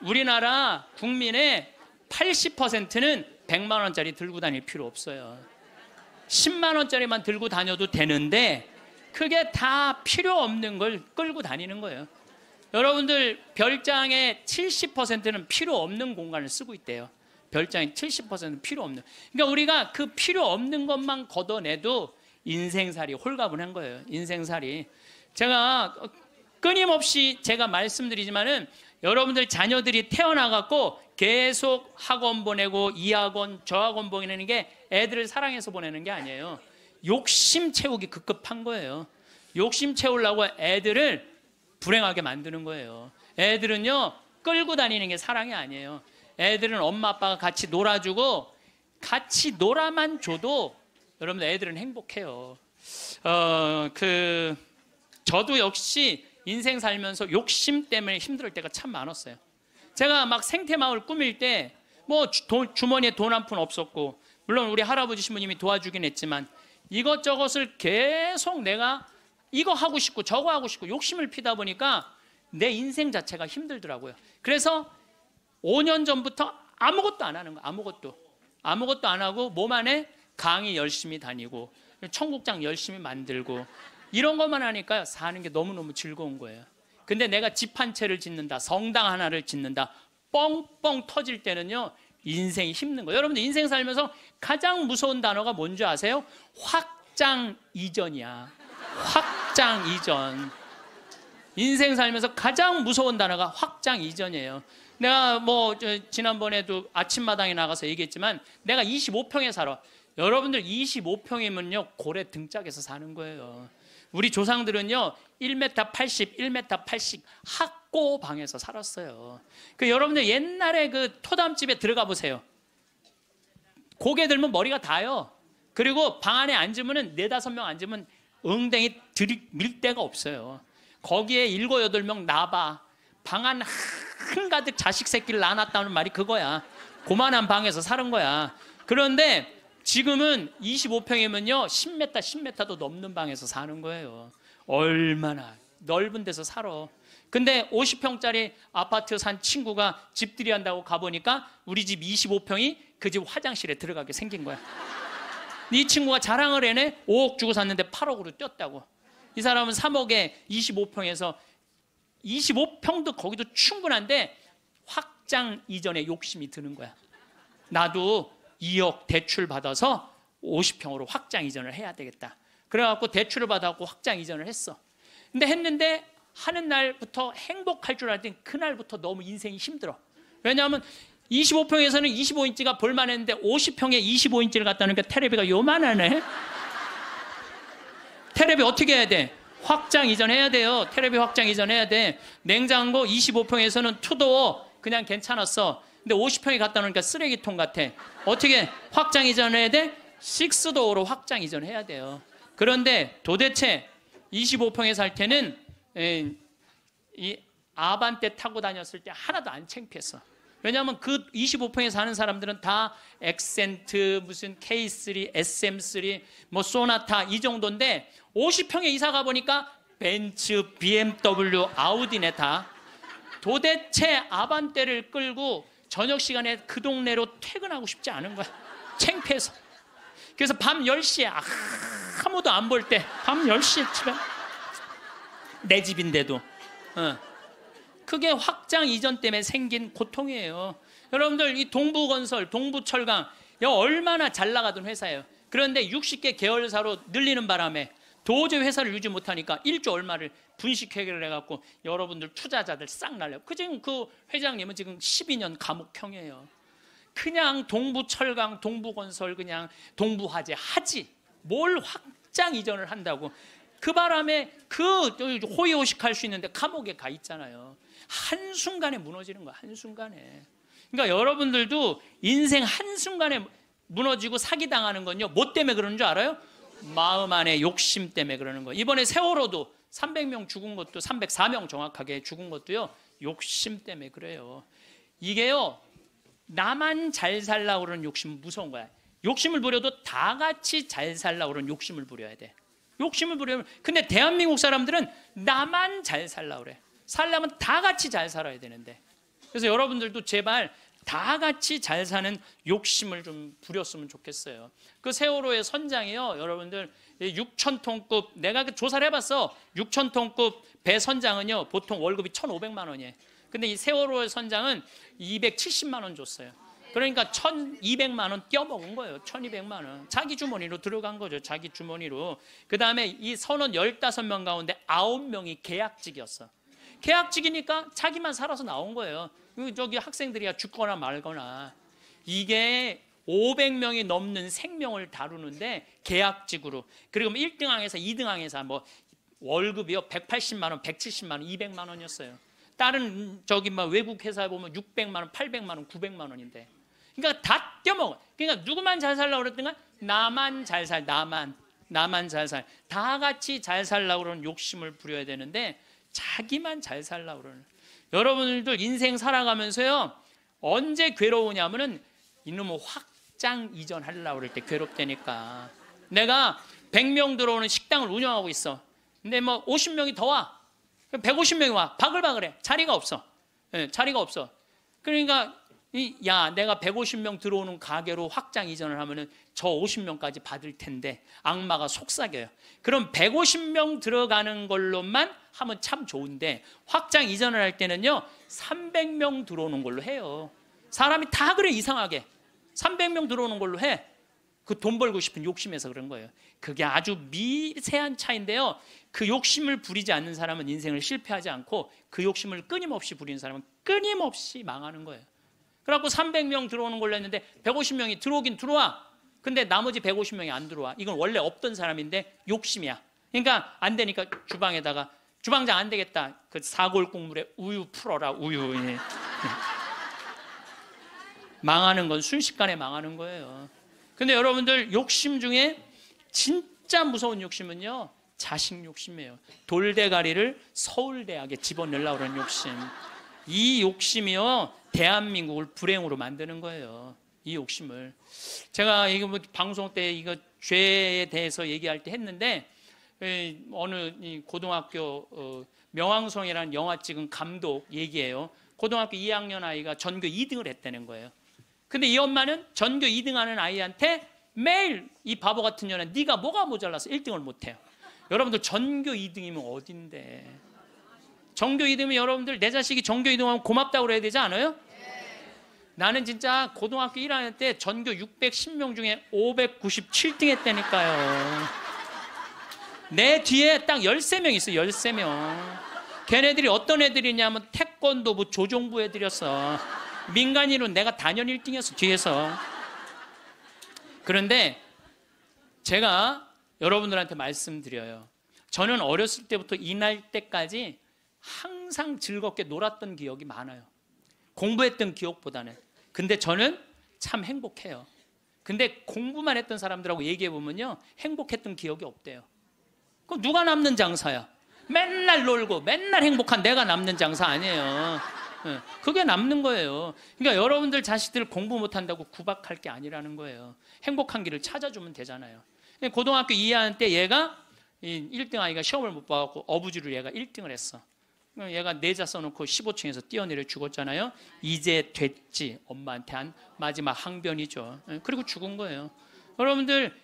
우리나라 국민의 80%는 100만 원짜리 들고 다닐 필요 없어요. 10만 원짜리만 들고 다녀도 되는데 그게 다 필요 없는 걸 끌고 다니는 거예요. 여러분들, 별장의 70%는 필요 없는 공간을 쓰고 있대요. 별장의 70%는 필요 없는. 그러니까 우리가 그 필요 없는 것만 걷어내도 인생살이 홀가분한 거예요. 인생살이. 제가 끊임없이 제가 말씀드리지만은 여러분들 자녀들이 태어나갖고 계속 학원 보내고 이 학원 저 학원 보내는 게 애들을 사랑해서 보내는 게 아니에요. 욕심 채우기 급급한 거예요. 욕심 채우려고 애들을 불행하게 만드는 거예요. 애들은요 끌고 다니는 게 사랑이 아니에요. 애들은 엄마 아빠가 같이 놀아주고 같이 놀아만 줘도 여러분들 애들은 행복해요. 저도 역시 인생 살면서 욕심 때문에 힘들 때가 참 많았어요. 제가 막 생태마을 꾸밀 때 뭐 주머니에 돈 한 푼 없었고, 물론 우리 할아버지 신부님이 도와주긴 했지만 이것저것을 계속 내가 이거 하고 싶고 저거 하고 싶고 욕심을 피다 보니까 내 인생 자체가 힘들더라고요. 그래서 5년 전부터 아무것도 안 하는 거예요. 아무것도 안 하고 몸 안에 강의 열심히 다니고 청국장 열심히 만들고 이런 것만 하니까요 사는 게 너무너무 즐거운 거예요. 근데 내가 집 한 채를 짓는다, 성당 하나를 짓는다, 뻥뻥 터질 때는요 인생이 힘든 거예요. 여러분들 인생 살면서 가장 무서운 단어가 뭔지 아세요? 확장 이전이야. 확장 이전. 인생 살면서 가장 무서운 단어가 확장 이전이에요. 내가 지난번에도 아침마당에 나가서 얘기했지만 내가 25평에 살아. 여러분들 25평이면요 고래 등짝에서 사는 거예요. 우리 조상들은요 1m 80, 1m 80 학고방에서 살았어요. 여러분들 옛날에 그 토담집에 들어가 보세요. 고개 들면 머리가 다요. 그리고 방 안에 앉으면 4-5명 앉으면 엉덩이 들이밀 데가 없어요. 거기에 7-8명 나봐. 방 안 한가득 자식 새끼를 낳아놨다는 말이 그거야. 고만한 방에서 사는 거야. 그런데 지금은 25평이면요 10m, 10m도 넘는 방에서 사는 거예요. 얼마나 넓은 데서 살아. 근데 50평짜리 아파트 산 친구가 집들이 한다고 가보니까 우리 집 25평이 그 집 화장실에 들어가게 생긴 거야. 이 친구가 자랑을 해내. 5억 주고 샀는데 8억으로 뛰었다고. 이 사람은 3억에 25평에서 25평도 거기도 충분한데 확장 이전에 욕심이 드는 거야. 나도 2억 대출 받아서 50평으로 확장 이전을 해야 되겠다. 그래갖고 대출을 받아갖고 확장 이전을 했어. 근데 했는데 하는 날부터 행복할 줄 알았더니 그날부터 너무 인생이 힘들어. 왜냐하면 25평에서는 25인치가 볼만했는데 50평에 25인치를 갖다 놓으니까 테레비가 요만하네. 테레비 어떻게 해야 돼? 확장 이전해야 돼요. 테레비 확장 이전해야 돼. 냉장고 25평에서는 투도어 그냥 괜찮았어. 근데 50평에 갖다 놓으니까 쓰레기통 같아. 어떻게 확장 이전해야 돼? 6도어로 확장 이전해야 돼요. 그런데 도대체 25평에 살 때는 이 아반떼 타고 다녔을 때 하나도 안 창피했어. 왜냐하면 그 25평에 사는 사람들은 다 엑센트, 무슨 K3, SM3, 뭐 소나타 이 정도인데 50평에 이사 가보니까 벤츠, BMW, 아우디네 다. 도대체 아반떼를 끌고 저녁 시간에 그 동네로 퇴근하고 싶지 않은 거야. 창피해서. 그래서 밤 10시에 아무도 안 볼 때 밤 10시에 집에 내 집인데도 그게 확장 이전 때문에 생긴 고통이에요. 여러분들 이 동부건설, 동부철강 얼마나 잘 나가던 회사예요. 그런데 60개 계열사로 늘리는 바람에 도저히 회사를 유지 못하니까 1조 얼마를 분식회계를 해갖고 여러분들 투자자들 싹 날려요. 지금 그 회장님은 지금 12년 감옥형이에요. 그냥 동부철강, 동부건설 그냥 동부화재 하지 뭘 확장 이전을 한다고. 그 바람에 그 호의호식할 수 있는데 감옥에 가 있잖아요. 한순간에 무너지는 거야. 한순간에. 그러니까 여러분들도 인생 한순간에 무너지고 사기당하는 건요 뭐 때문에 그러는 줄 알아요? 마음 안에 욕심 때문에 그러는 거예요. 이번에 세월호도 300명 죽은 것도 304명 정확하게 죽은 것도요 욕심 때문에 그래요. 이게요 나만 잘 살라고 그러는 욕심은 무서운 거야. 욕심을 부려도 다 같이 잘 살라고 그러는 욕심을 부려야 돼. 욕심을 부리면. 근데 대한민국 사람들은 나만 잘 살라고 그래. 살려면 다 같이 잘 살아야 되는데. 그래서 여러분들도 제발 다 같이 잘 사는 욕심을 좀 부렸으면 좋겠어요. 그 세월호의 선장이요 여러분들 6,000톤급 내가 조사를 해봤어. 6,000톤급 배 선장은요 보통 월급이 1,500만 원이에요. 근데 이 세월호의 선장은 270만 원 줬어요. 그러니까 1,200만 원 떼어먹은 거예요. 1,200만 원. 자기 주머니로 들어간 거죠. 자기 주머니로. 그 다음에 이 선원 15명 가운데 9명이 계약직이었어. 계약직이니까 자기만 살아서 나온 거예요. 저기 학생들이야 죽거나 말거나. 이게 500명이 넘는 생명을 다루는데 계약직으로. 그리고 1등항에서 2등항에서 뭐 월급이요 180만 원, 170만 원, 200만 원이었어요. 다른 저기 막 외국 회사에 보면 600만 원, 800만 원, 900만 원인데. 그러니까 다 떼먹어. 그러니까 누구만 잘 살라고 그랬던가? 나만 잘 살, 나만 잘 살. 다 같이 잘 살라고 그러는 욕심을 부려야 되는데 자기만 잘 살라고 그러는. 여러분들도 인생 살아가면서요. 언제 괴로우냐면은 이놈의 확장 이전하려고 그럴 때 괴롭다니까. 내가 100명 들어오는 식당을 운영하고 있어. 근데 뭐 50명이 더 와. 150명이 와. 바글바글해. 자리가 없어. 자리가 없어. 그러니까 야, 내가 150명 들어오는 가게로 확장 이전을 하면은 저 50명까지 받을 텐데 악마가 속삭여요. 그럼 150명 들어가는 걸로만 하면 참 좋은데 확장 이전을 할 때는요 300명 들어오는 걸로 해요. 사람이 다 그래. 이상하게 300명 들어오는 걸로 해. 그 돈 벌고 싶은 욕심에서 그런 거예요. 그게 아주 미세한 차이인데요, 그 욕심을 부리지 않는 사람은 인생을 실패하지 않고 그 욕심을 끊임없이 부리는 사람은 끊임없이 망하는 거예요. 그래갖고 300명 들어오는 걸로 했는데 150명이 들어오긴 들어와. 근데 나머지 150명이 안 들어와. 이건 원래 없던 사람인데 욕심이야. 그러니까 안 되니까 주방에다가 주방장 안 되겠다. 그 사골 국물에 우유 풀어라. 우유. 예. 망하는 건 순식간에 망하는 거예요. 근데 여러분들 욕심 중에 진짜 무서운 욕심은요 자식 욕심이에요. 돌대가리를 서울대학에 집어넣으려고 그러는 욕심. 이 욕심이요 대한민국을 불행으로 만드는 거예요. 이 욕심을. 제가 이거 뭐 방송 때 이거 죄에 대해서 얘기할 때 했는데 어느 고등학교 명왕성이라는 영화 찍은 감독 얘기예요. 고등학교 2학년 아이가 전교 2등을 했다는 거예요. 근데 이 엄마는 전교 2등 하는 아이한테 매일 이 바보 같은 년아 네가 뭐가 모자라서 1등을 못해요. 여러분들 전교 2등이면 어딘데. 전교 2등이면 여러분들 내 자식이 전교 2등하면 고맙다고 그래야 되지 않아요? 나는 진짜 고등학교 1학년 때 전교 610명 중에 597등 했다니까요. 내 뒤에 딱 13명 있어요. 13명. 걔네들이 어떤 애들이냐면 태권도부 조종부 애들이었어. 민간인으로 내가 단연 1등이었어 뒤에서. 그런데 제가 여러분들한테 말씀드려요. 저는 어렸을 때부터 이날 때까지 항상 즐겁게 놀았던 기억이 많아요. 공부했던 기억보다는. 근데 저는 참 행복해요. 근데 공부만 했던 사람들하고 얘기해 보면요 행복했던 기억이 없대요. 그럼 누가 남는 장사야? 맨날 놀고 맨날 행복한 내가 남는 장사 아니에요. 그게 남는 거예요. 그러니까 여러분들 자식들 공부 못한다고 구박할 게 아니라는 거예요. 행복한 길을 찾아주면 되잖아요. 고등학교 2학년 때 얘가 1등 아이가 시험을 못 봐갖고 어부지로 얘가 1등을 했어. 얘가 내자 써놓고 15층에서 뛰어내려 죽었잖아요. 이제 됐지. 엄마한테 한 마지막 항변이죠. 그리고 죽은 거예요. 여러분들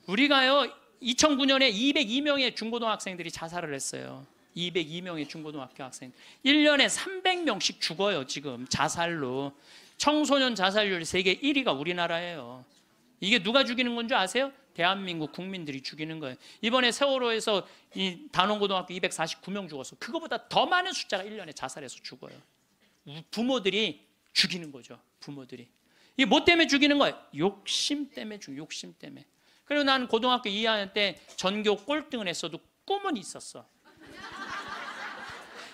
우리가요 2009년에 202명의 중고등학생들이 자살을 했어요. 202명의 중고등학교 학생. 1년에 300명씩 죽어요. 지금 자살로. 청소년 자살률 세계 1위가 우리나라예요. 이게 누가 죽이는 건 줄 아세요? 대한민국 국민들이 죽이는 거예요. 이번에 세월호에서 이 단원고등학교 249명 죽었어. 그거보다 더 많은 숫자가 1년에 자살해서 죽어요. 부모들이 죽이는 거죠. 부모들이. 이게 뭐 때문에 죽이는 거예요? 욕심 때문에 욕심 때문에. 그리고 나는 고등학교 2학년 때 전교 꼴등을 했어도 꿈은 있었어.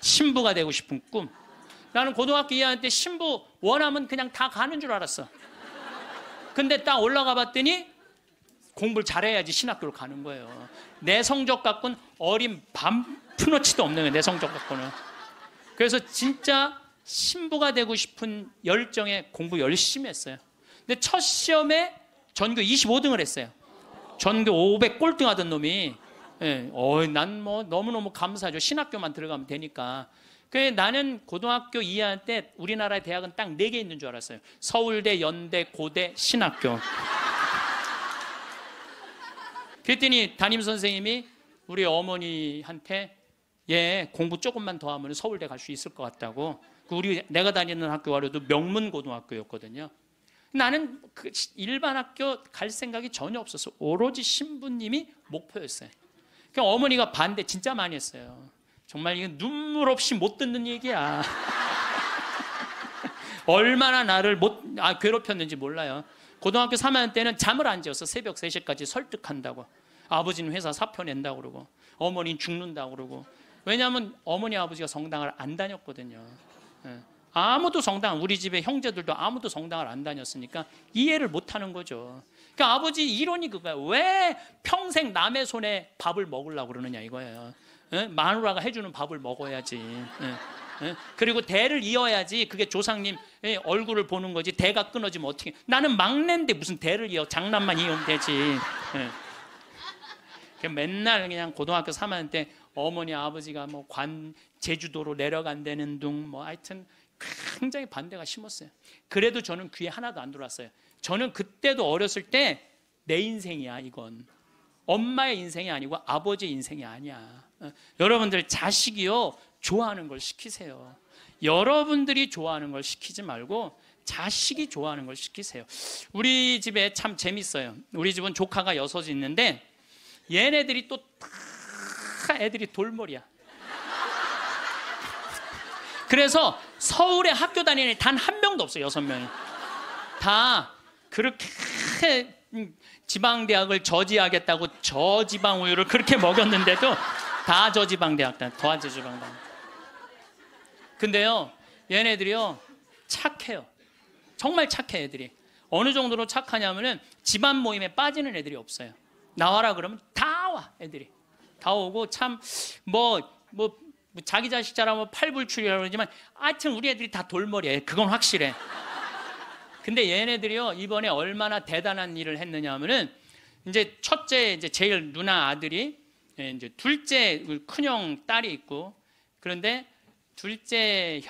신부가 되고 싶은 꿈. 나는 고등학교 2학년 때 신부 원하면 그냥 다 가는 줄 알았어. 근데 딱 올라가 봤더니 공부를 잘해야지 신학교로 가는 거예요. 내 성적 갖고는 어린 푸너치도 없는 거예요. 내 성적 갖고는. 그래서 진짜 신부가 되고 싶은 열정에 공부 열심히 했어요. 근데 첫 시험에 전교 25등을 했어요. 전교 500 꼴등 하던 놈이. 난 뭐 너무너무 감사하죠. 신학교만 들어가면 되니까. 그래서 나는 고등학교 2학년 때 우리나라의 대학은 딱 4개 있는 줄 알았어요. 서울대, 연대, 고대, 신학교. 그랬더니 담임선생님이 우리 어머니한테 얘 공부 조금만 더 하면 서울대 갈 수 있을 것 같다고. 내가 다니는 학교와도 명문고등학교였거든요. 나는 그 일반 학교 갈 생각이 전혀 없었어. 오로지 신부님이 목표였어요. 그러니까 어머니가 반대 진짜 많이 했어요. 정말 이건 눈물 없이 못 듣는 얘기야. 얼마나 나를 괴롭혔는지 몰라요. 고등학교 3학년 때는 잠을 안 재웠어. 새벽 3시까지 설득한다고. 아버지는 회사 사표 낸다고 그러고 어머니는 죽는다고 그러고. 왜냐하면 어머니 아버지가 성당을 안 다녔거든요. 아무도 우리 집에 형제들도 아무도 성당을 안 다녔으니까 이해를 못하는 거죠. 그러니까 아버지 이론이 그거야. 왜 평생 남의 손에 밥을 먹으려고 그러느냐 이거예요. 마누라가 해주는 밥을 먹어야지. 그리고 대를 이어야지. 그게 조상님 얼굴을 보는 거지. 대가 끊어지면 어떻게. 나는 막내인데 무슨 대를 이어. 장남만 이으면 되지. 맨날 그냥 고등학교 3학년 때 어머니 아버지가 뭐 제주도로 내려간다는 둥 뭐 하여튼 굉장히 반대가 심했어요. 그래도 저는 귀에 하나도 안 들어왔어요. 저는 그때도 어렸을 때 내 인생이야 이건. 엄마의 인생이 아니고 아버지의 인생이 아니야. 여러분들 자식이요 좋아하는 걸 시키세요. 여러분들이 좋아하는 걸 시키지 말고 자식이 좋아하는 걸 시키세요. 우리 집에 참 재밌어요. 우리 집은 조카가 6이 있는데 얘네들이 또 다 애들이 돌머리야. 그래서 서울에 학교 다니는 애 단 한 명도 없어요. 6명이 다 그렇게 지방대학을 저지하겠다고 저지방 우유를 그렇게 먹였는데도 다 저지방대학 더 저지방대학. 근데요 얘네들이요 착해요. 정말 착해. 애들이 어느 정도로 착하냐면은 집안 모임에 빠지는 애들이 없어요. 나와라 그러면 다 와. 애들이 다 오고 참 자기 자식 자라면 팔불출이라고 그러지만 하여튼 우리 애들이 다 돌머리예요. 그건 확실해. 근데 얘네들이요 이번에 얼마나 대단한 일을 했느냐 하면은 이제 첫째 이제 제일 누나 아들이 이제 둘째 큰형 딸이 있고 그런데 둘째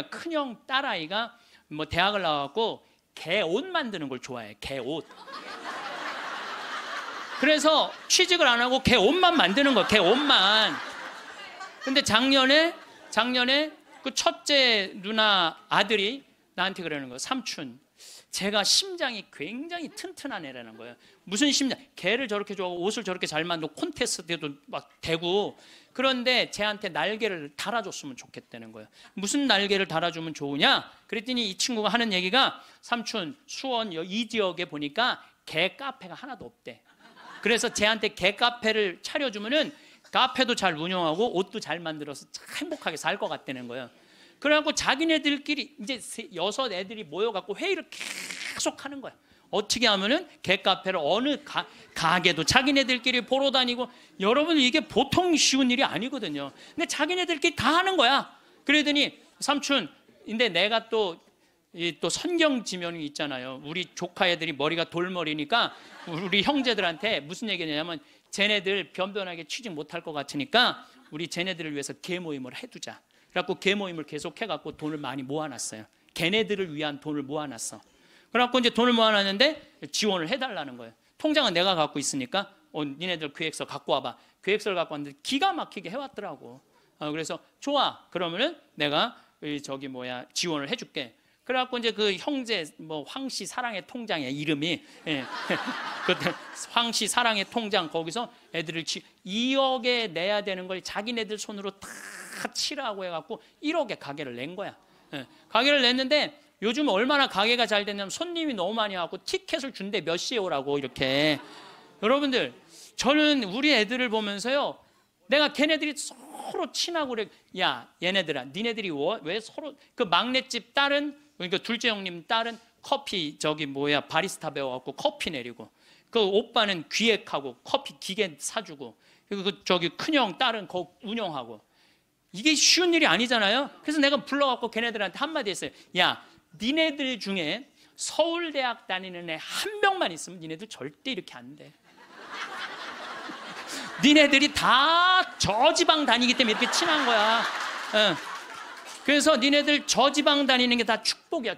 큰형 딸아이가 뭐 대학을 나와갖고 개 옷 만드는 걸 좋아해. 개 옷. 그래서 취직을 안 하고 개 옷만 만드는 거야. 개 옷만. 근데 작년에 그 첫째 누나 아들이 나한테 그러는 거예요. 삼촌, 제가 심장이 굉장히 튼튼한 애라는 거예요. 무슨 심장? 개를 저렇게 좋아하고 옷을 저렇게 잘 만들고 콘테스트에도 막 대고 그런데 쟤한테 날개를 달아줬으면 좋겠다는 거예요. 무슨 날개를 달아주면 좋으냐? 그랬더니 이 친구가 하는 얘기가 삼촌, 수원 이 지역에 보니까 개 카페가 하나도 없대. 그래서 쟤한테 개 카페를 차려주면은 카페도 잘 운영하고 옷도 잘 만들어서 참 행복하게 살 것 같다는 거예요. 그래갖고 자기네들끼리 이제 6 애들이 모여갖고 회의를 계속 하는 거야. 어떻게 하면은 개 카페를 어느 가게도 자기네들끼리 보러 다니고. 여러분 이게 보통 쉬운 일이 아니거든요. 근데 자기네들끼리 다 하는 거야. 그러더니 삼촌, 근데 내가 또 선경 지명이 있잖아요. 우리 조카 애들이 머리가 돌머리니까 우리 형제들한테 무슨 얘기냐면 쟤네들 변변하게 취직 못할 것 같으니까 우리 쟤네들을 위해서 개 모임을 해두자. 그래갖고 개 모임을 계속 해갖고 돈을 많이 모아놨어요. 걔네들을 위한 돈을 모아놨어. 그래갖고 이제 돈을 모아놨는데 지원을 해달라는 거예요. 통장은 내가 갖고 있으니까 니네들 계획서 갖고 와봐. 계획서를 갖고 왔는데 기가 막히게 해왔더라고. 그래서 좋아. 그러면은 내가 지원을 해줄게. 그래갖고 이제 그 형제 황씨 사랑의 통장이야 이름이. 예. 그때 황씨 사랑의 통장 거기서 애들을 2억에 내야 되는 걸 자기네들 손으로 다 치라고 해갖고 1억에 가게를 낸 거야. 예. 가게를 냈는데 요즘 얼마나 가게가 잘 됐냐면 손님이 너무 많이 와갖고 티켓을 준대. 몇 시에 오라고 이렇게. 여러분들 저는 우리 애들을 보면서요 내가 걔네들이 서로 친하고 그래. 야 얘네들아 니네들이 왜 서로 그 막내집 딸은 그러니까 둘째 형님 딸은 커피 바리스타 배워갖고 커피 내리고 그 오빠는 기획하고 커피 기계 사주고 그리고 큰형 딸은 거 운영하고. 이게 쉬운 일이 아니잖아요. 그래서 내가 불러갖고 걔네들한테 한마디 했어요. 야 니네들 중에 서울대학 다니는 애 한 명만 있으면 니네들 절대 이렇게 안 돼. 니네들이 다 저지방 다니기 때문에 이렇게 친한 거야. 그래서 니네들 저지방 다니는 게 다 축복이야.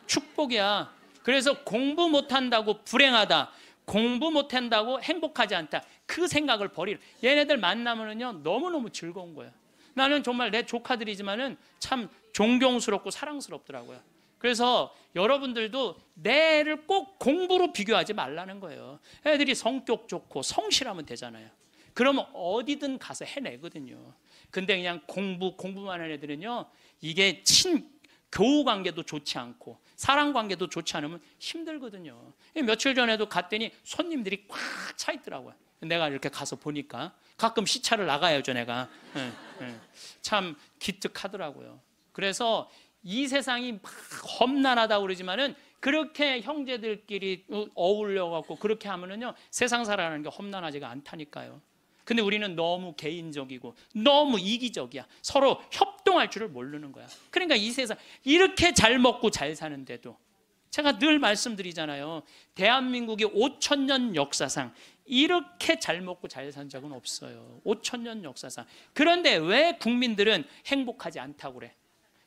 축복이야. 그래서 공부 못한다고 불행하다, 공부 못한다고 행복하지 않다, 그 생각을 버리라. 얘네들 만나면은요 너무너무 즐거운 거야. 나는 정말 내 조카들이지만은 참 존경스럽고 사랑스럽더라고요. 그래서 여러분들도 내 애를 꼭 공부로 비교하지 말라는 거예요. 애들이 성격 좋고 성실하면 되잖아요. 그러면 어디든 가서 해내거든요. 근데 그냥 공부만 하는 애들은요, 이게 교우 관계도 좋지 않고 사랑 관계도 좋지 않으면 힘들거든요. 며칠 전에도 갔더니 손님들이 꽉 차 있더라고요. 내가 이렇게 가서 보니까 가끔 시차를 나가야죠, 내가. 참 기특하더라고요. 그래서 이 세상이 막 험난하다고 그러지만은 그렇게 형제들끼리 어울려 갖고 그렇게 하면은요, 세상 살아가는 게 험난하지가 않다니까요. 근데 우리는 너무 개인적이고 너무 이기적이야. 서로 협동할 줄을 모르는 거야. 그러니까 이 세상 이렇게 잘 먹고 잘 사는데도, 제가 늘 말씀드리잖아요. 대한민국의 5,000년 역사상 이렇게 잘 먹고 잘 산 적은 없어요. 5,000년 역사상. 그런데 왜 국민들은 행복하지 않다고 그래?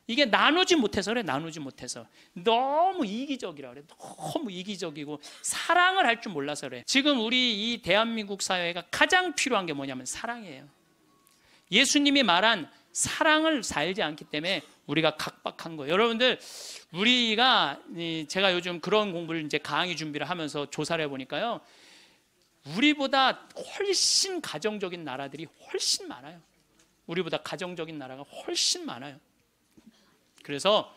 이게 나누지 못해서 그래. 나누지 못해서. 너무 이기적이라 그래. 너무 이기적이고 사랑을 할 줄 몰라서 그래. 지금 우리 이 대한민국 사회가 가장 필요한 게 뭐냐면 사랑이에요. 예수님이 말한 사랑을 살지 않기 때문에 우리가 각박한 거예요. 여러분들, 제가 요즘 그런 공부를 이제 강의 준비를 하면서 조사를 해보니까요, 우리보다 훨씬 가정적인 나라들이 훨씬 많아요. 우리보다 가정적인 나라가 훨씬 많아요. 그래서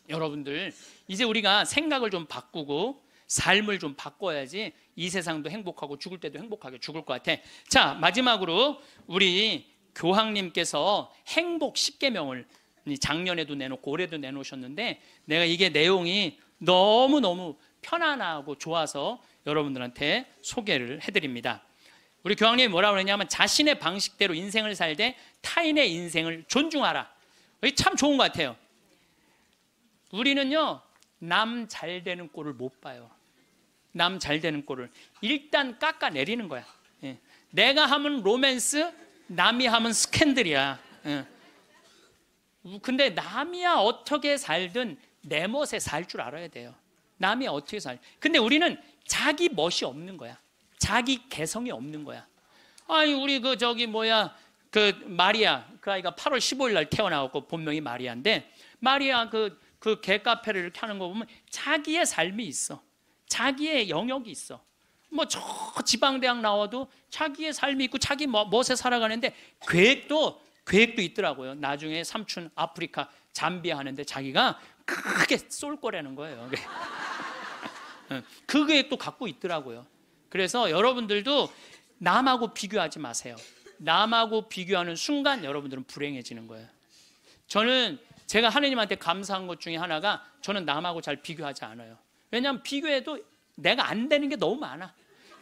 여러분들, 이제 우리가 생각을 좀 바꾸고 삶을 좀 바꿔야지 이 세상도 행복하고 죽을 때도 행복하게 죽을 것 같아. 자, 마지막으로 우리 교황님께서 행복 10계명을 작년에도 내놓고 올해도 내놓으셨는데, 내가 이게 내용이 너무너무 편안하고 좋아서 여러분들한테 소개를 해드립니다. 우리 교황님이 뭐라고 그러냐면, 자신의 방식대로 인생을 살되 타인의 인생을 존중하라. 이게 참 좋은 것 같아요. 우리는요, 남 잘 되는 꼴을 못 봐요. 남 잘 되는 꼴을 일단 깎아내리는 거야. 내가 하면 로맨스, 남이 하면 스캔들이야. 근데 남이야 어떻게 살든 내 멋에 살 줄 알아야 돼요. 남이 어떻게 살. 근데 우리는 자기 멋이 없는 거야. 자기 개성이 없는 거야. 아니, 우리 마리아, 그 아이가 8월 15일 날 태어나고 본명이 마리아인데, 마리아 그 개카페를 이렇게 하는 거 보면 자기의 삶이 있어. 자기의 영역이 있어. 저 지방대학 나와도 자기의 삶이 있고 자기 멋에 살아가는데 계획도 있더라고요. 나중에 삼촌 아프리카 잠비아 하는데 자기가 크게 쏠 거라는 거예요. 그 계획도 갖고 있더라고요. 그래서 여러분들도 남하고 비교하지 마세요. 남하고 비교하는 순간 여러분들은 불행해지는 거예요. 제가 하느님한테 감사한 것 중에 하나가, 저는 남하고 잘 비교하지 않아요. 왜냐하면 비교해도 내가 안 되는 게 너무 많아.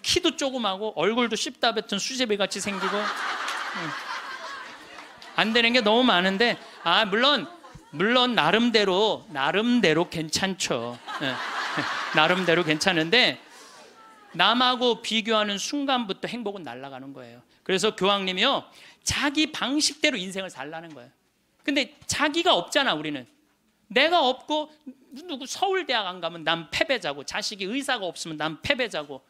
키도 조그마고 얼굴도 씹다 뱉은 수제비 같이 생기고 안 되는 게 너무 많은데, 물론 나름대로 괜찮죠. 나름대로 괜찮은데, 남하고 비교하는 순간부터 행복은 날아가는 거예요. 그래서 교황님이요, 자기 방식대로 인생을 살라는 거예요. 근데 자기가 없잖아. 우리는 내가 없고, 누구 서울대학 안 가면 난 패배자고, 자식이 의사가 없으면 난 패배자고,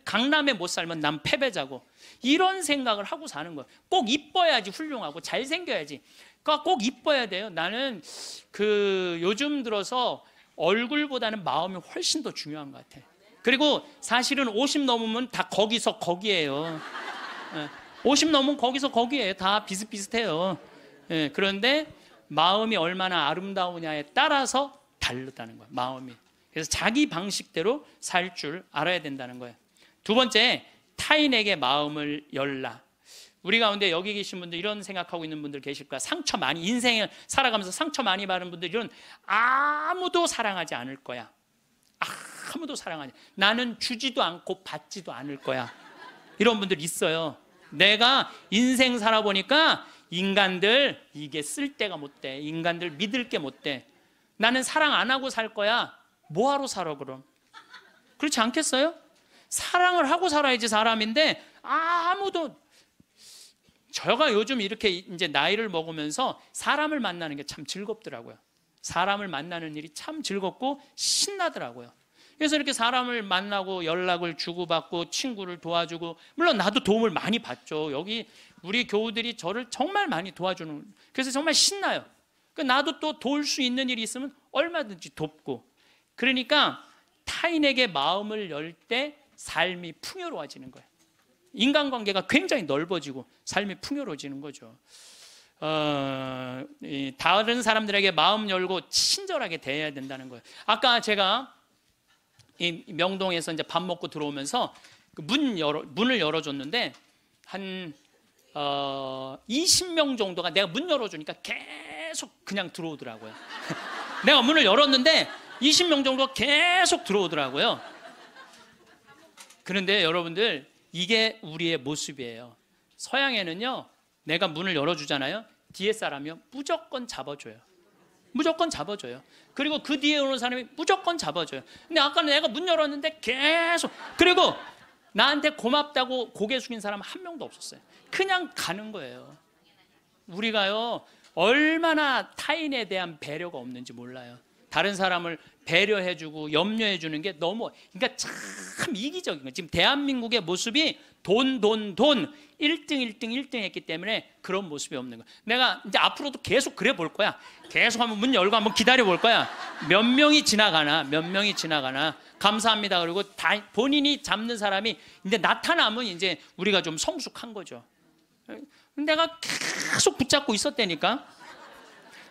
강남에 못 살면 난 패배자고, 이런 생각을 하고 사는 거예요. 꼭 이뻐야지 훌륭하고 잘생겨야지. 그러니까 꼭 이뻐야 돼요. 나는 요즘 들어서 얼굴보다는 마음이 훨씬 더 중요한 것 같아. 그리고 사실은 50 넘으면 다 거기서 거기예요. 50 넘으면 거기서 거기예요. 다 비슷비슷해요. 그런데 마음이 얼마나 아름다우냐에 따라서 다르다는 거예요. 마음이. 그래서 자기 방식대로 살 줄 알아야 된다는 거예요. 두 번째, 타인에게 마음을 열라. 우리 가운데 여기 계신 분들 이런 생각하고 있는 분들 계실 거야. 인생을 살아가면서 상처 많이 받은 분들은 아무도 사랑하지 않을 거야. 아무도 사랑하지. 나는 주지도 않고 받지도 않을 거야. 이런 분들 있어요. 내가 인생 살아보니까 인간들 이게 쓸데가 못 돼. 인간들 믿을 게 못 돼. 나는 사랑 안 하고 살 거야. 뭐하러 살아 그럼? 그렇지 않겠어요? 사랑을 하고 살아야지 사람인데, 제가 요즘 이렇게 이제 나이를 먹으면서 사람을 만나는 게 참 즐겁더라고요. 사람을 만나는 일이 참 즐겁고 신나더라고요. 그래서 이렇게 사람을 만나고 연락을 주고받고 친구를 도와주고, 물론 나도 도움을 많이 받죠. 여기 우리 교우들이 저를 정말 많이 도와주는, 그래서 정말 신나요. 나도 또 도울 수 있는 일이 있으면 얼마든지 돕고. 그러니까 타인에게 마음을 열 때 삶이 풍요로워지는 거예요. 인간관계가 굉장히 넓어지고 삶이 풍요로워지는 거죠. 다른 사람들에게 마음 열고 친절하게 대해야 된다는 거예요. 아까 제가 이 명동에서 이제 밥 먹고 들어오면서 문을 열어줬는데 한 20명 정도가 내가 문 열어주니까 계속 그냥 들어오더라고요. 내가 문을 열었는데 20명 정도가 계속 들어오더라고요. 그런데 여러분들, 이게 우리의 모습이에요. 서양에는요, 내가 문을 열어주잖아요. 뒤에 사람이요, 무조건 잡아줘요. 무조건 잡아줘요. 그리고 그 뒤에 오는 사람이 무조건 잡아줘요. 근데 아까 내가 문 열었는데 계속, 그리고 나한테 고맙다고 고개 숙인 사람 한 명도 없었어요. 그냥 가는 거예요. 우리가요, 얼마나 타인에 대한 배려가 없는지 몰라요. 다른 사람을 배려해주고 염려해주는 게 너무, 그러니까 참 이기적인 거예요. 지금 대한민국의 모습이 돈 1등 했기 때문에 그런 모습이 없는 거예요. 내가 이제 앞으로도 계속 그래 볼 거야. 계속 한번 문 열고 한번 기다려 볼 거야. 몇 명이 지나가나 감사합니다. 그리고 다 본인이 잡는 사람이 이제 나타나면 이제 우리가 좀 성숙한 거죠. 내가 계속 붙잡고 있었다니까.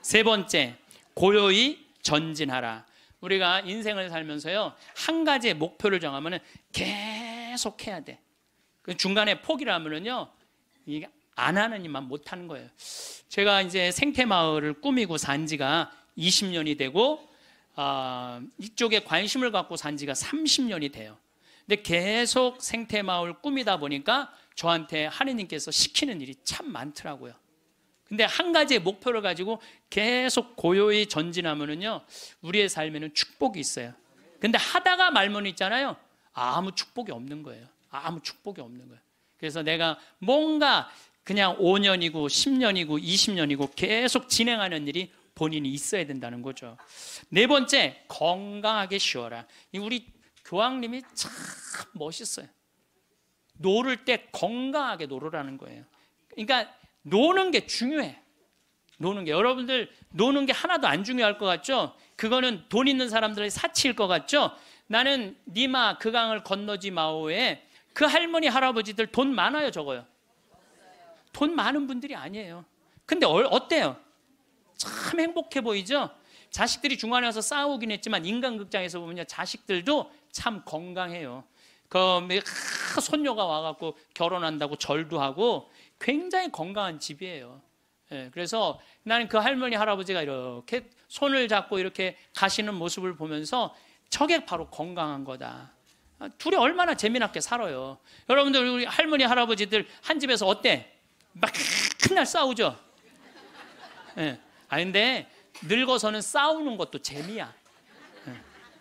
세 번째, 고요히 전진하라. 우리가 인생을 살면서요, 한 가지의 목표를 정하면 계속 해야 돼. 중간에 포기를 하면은요, 이게 안 하는 일만 못 하는 거예요. 제가 이제 생태마을을 꾸미고 산 지가 20년이 되고, 이쪽에 관심을 갖고 산 지가 30년이 돼요. 근데 계속 생태마을 꾸미다 보니까 저한테 하느님께서 시키는 일이 참 많더라고요. 근데 한 가지의 목표를 가지고 계속 고요히 전진하면은요, 우리의 삶에는 축복이 있어요. 근데 하다가 말면 있잖아요, 아무 축복이 없는 거예요. 아무 축복이 없는 거예요. 그래서 내가 뭔가 그냥 5년이고 10년이고 20년이고 계속 진행하는 일이 본인이 있어야 된다는 거죠. 네 번째, 건강하게 쉬어라. 우리 교황님이 참 멋있어요. 노를 때 건강하게 노르라는 거예요. 그러니까 노는 게 중요해. 노는 게, 여러분들 노는 게 하나도 안 중요할 것 같죠? 그거는 돈 있는 사람들의 사치일 것 같죠? 나는 니마 그 강을 건너지 마오에 그 할머니 할아버지들 돈 많아요, 적어요? 돈 많은 분들이 아니에요. 근데 어때요? 참 행복해 보이죠? 자식들이 중간에 와서 싸우긴 했지만 인간극장에서 보면 자식들도 참 건강해요. 손녀가 와갖고 결혼한다고 절도 하고 굉장히 건강한 집이에요. 그래서 나는 그 할머니 할아버지가 이렇게 손을 잡고 이렇게 가시는 모습을 보면서 저게 바로 건강한 거다. 둘이 얼마나 재미나게 살아요. 여러분들, 우리 할머니 할아버지들 한 집에서 어때? 막 맨날 싸우죠. 근데 늙어서는 싸우는 것도 재미야.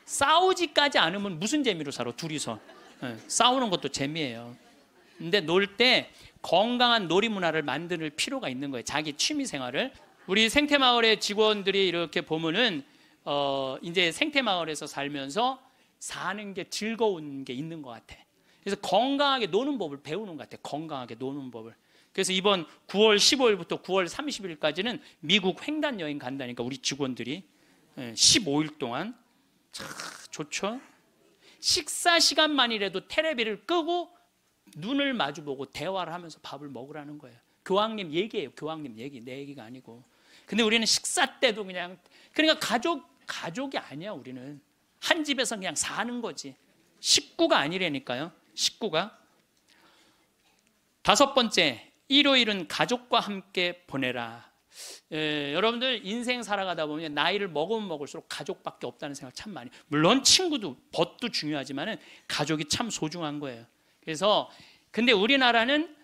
싸우지까지 않으면 무슨 재미로 살아, 둘이서. 싸우는 것도 재미예요. 근데 놀 때 건강한 놀이 문화를 만들 필요가 있는 거예요. 자기 취미 생활을. 우리 생태마을의 직원들이 이렇게 보면은 이제 생태마을에서 살면서 사는 게 즐거운 게 있는 것 같아. 그래서 건강하게 노는 법을 배우는 것 같아. 건강하게 노는 법을. 그래서 이번 9월 15일부터 9월 30일까지는 미국 횡단 여행 간다니까, 우리 직원들이 15일 동안. 참 좋죠. 식사 시간만이라도 테레비를 끄고 눈을 마주보고 대화를 하면서 밥을 먹으라는 거예요. 교황님 얘기예요. 교황님 얘기, 내 얘기가 아니고. 근데 우리는 식사 때도 그냥, 그러니까 가족이 아니야. 우리는 한 집에서 그냥 사는 거지. 식구가 아니라니까요. 식구가. 다섯 번째, 일요일은 가족과 함께 보내라. 여러분들 인생 살아가다 보면 나이를 먹으면 먹을수록 가족밖에 없다는 생각 참 많이. 물론 친구도, 벗도 중요하지만은 가족이 참 소중한 거예요. 그래서 근데 우리나라는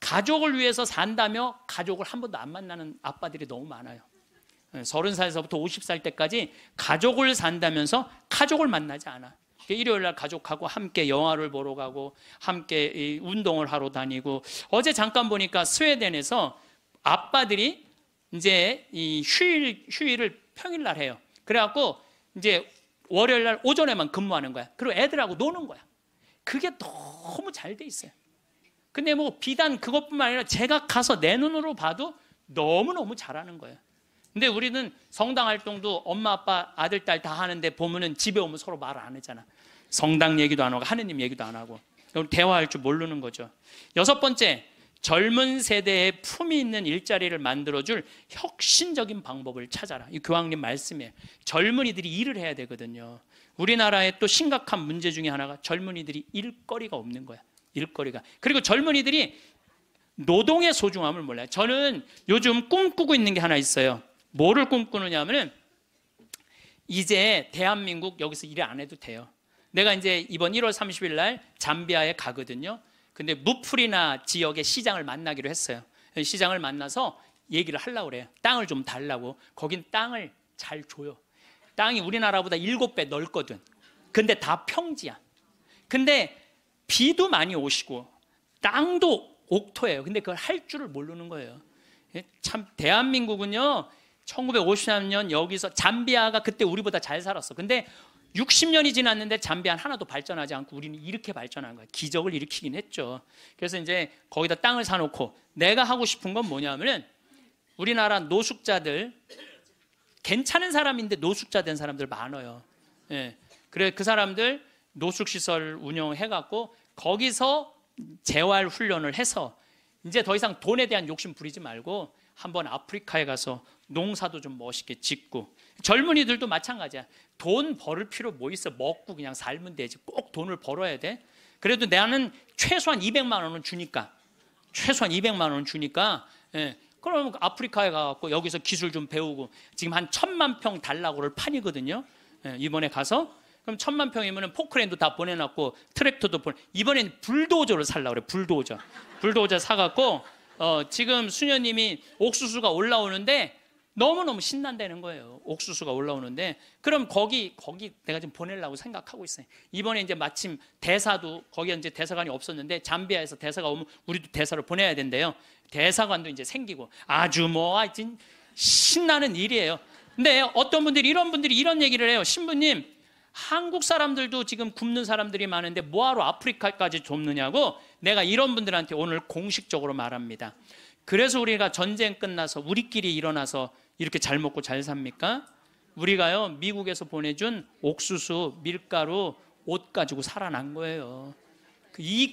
가족을 위해서 산다며 가족을 한 번도 안 만나는 아빠들이 너무 많아요. 30살에서부터 50살 때까지 가족을 산다면서 가족을 만나지 않아. 일요일 날 가족하고 함께 영화를 보러 가고 함께 운동을 하러 다니고. 어제 잠깐 보니까 스웨덴에서 아빠들이 이제 이 휴일을 평일날 해요. 그래갖고 이제 월요일 날 오전에만 근무하는 거야. 그리고 애들하고 노는 거야. 그게 너무 잘 돼 있어요. 근데 뭐 비단 그것뿐만 아니라 제가 가서 내 눈으로 봐도 너무너무 잘하는 거예요. 근데 우리는 성당 활동도 엄마 아빠 아들 딸 다 하는데 보면은 집에 오면 서로 말을 안 하잖아. 성당 얘기도 안 하고 하느님 얘기도 안 하고. 대화할 줄 모르는 거죠. 여섯 번째, 젊은 세대에 품위 있는 일자리를 만들어줄 혁신적인 방법을 찾아라. 이 교황님 말씀이에요. 젊은이들이 일을 해야 되거든요. 우리나라의 또 심각한 문제 중에 하나가 젊은이들이 일거리가 없는 거야. 일거리가. 그리고 젊은이들이 노동의 소중함을 몰라요. 저는 요즘 꿈꾸고 있는 게 하나 있어요. 뭐를 꿈꾸느냐 하면은 이제 대한민국 여기서 일 안 해도 돼요. 내가 이제 이번 1월 30일 날 잠비아에 가거든요. 근데 무프리나 지역의 시장을 만나기로 했어요. 시장을 만나서 얘기를 하려고 그래요. 땅을 좀 달라고. 거긴 땅을 잘 줘요. 땅이 우리나라보다 7배 넓거든. 근데 다 평지야. 근데 비도 많이 오시고 땅도 옥토예요. 근데 그걸 할 줄을 모르는 거예요. 참 대한민국은요 1953년 여기서 잠비아가 그때 우리보다 잘 살았어. 근데 60년이 지났는데 잠비아는 하나도 발전하지 않고 우리는 이렇게 발전한 거야. 기적을 일으키긴 했죠. 그래서 이제 거기다 땅을 사놓고 내가 하고 싶은 건 뭐냐면은 우리나라 노숙자들 괜찮은 사람인데 노숙자 된 사람들 많아요. 예. 그래 그 사람들 노숙시설 운영해갖고 거기서 재활 훈련을 해서 이제 더 이상 돈에 대한 욕심 부리지 말고 한번 아프리카에 가서 농사도 좀 멋있게 짓고 젊은이들도 마찬가지야. 돈 벌을 필요 뭐 있어. 먹고 그냥 살면 되지. 꼭 돈을 벌어야 돼. 그래도 나는 최소한 200만 원은 주니까 최소한 200만 원은 주니까 예. 그럼 아프리카에 가서 여기서 기술 좀 배우고 지금 한 1000만 평 달라고를 판이거든요. 예. 이번에 가서 그럼 1000만 평이면 포크레인도 다 보내놨고 트랙터도 이번엔 불도저를 살라고 그래. 불도저 사갖고 지금 수녀님이 옥수수가 올라오는데 너무너무 신난다는 거예요. 옥수수가 올라오는데 그럼 거기 내가 좀 보내려고 생각하고 있어요. 이번에 이제 마침 대사도 거기에 이제 대사관이 없었는데 잠비아에서 대사가 오면 우리도 대사를 보내야 된대요. 대사관도 이제 생기고 아주 뭐 하여튼 신나는 일이에요. 근데 어떤 분들이 이런 얘기를 해요. 신부님 한국 사람들도 지금 굶는 사람들이 많은데 뭐하러 아프리카까지 돕느냐고 내가 이런 분들한테 오늘 공식적으로 말합니다. 그래서 우리가 전쟁 끝나서 우리끼리 일어나서 이렇게 잘 먹고 잘 삽니까? 우리가요 미국에서 보내준 옥수수, 밀가루, 옷 가지고 살아난 거예요.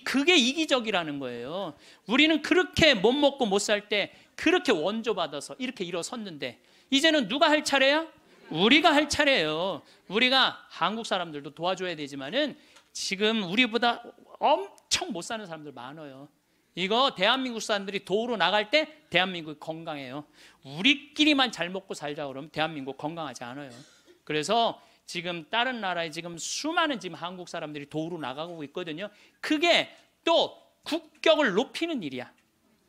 그게 이기적이라는 거예요. 우리는 그렇게 못 먹고 못 살 때 그렇게 원조받아서 이렇게 일어섰는데 이제는 누가 할 차례야? 우리가 할 차례예요. 우리가 한국 사람들도 도와줘야 되지만은 지금 우리보다 엄청 못 사는 사람들 많아요. 이거 대한민국 사람들이 도우러 나갈 때 대한민국이 건강해요. 우리끼리만 잘 먹고 살자 그러면 대한민국 건강하지 않아요. 그래서 지금 다른 나라에 지금 수많은 지금 한국 사람들이 도우러 나가고 있거든요. 그게 또 국격을 높이는 일이야.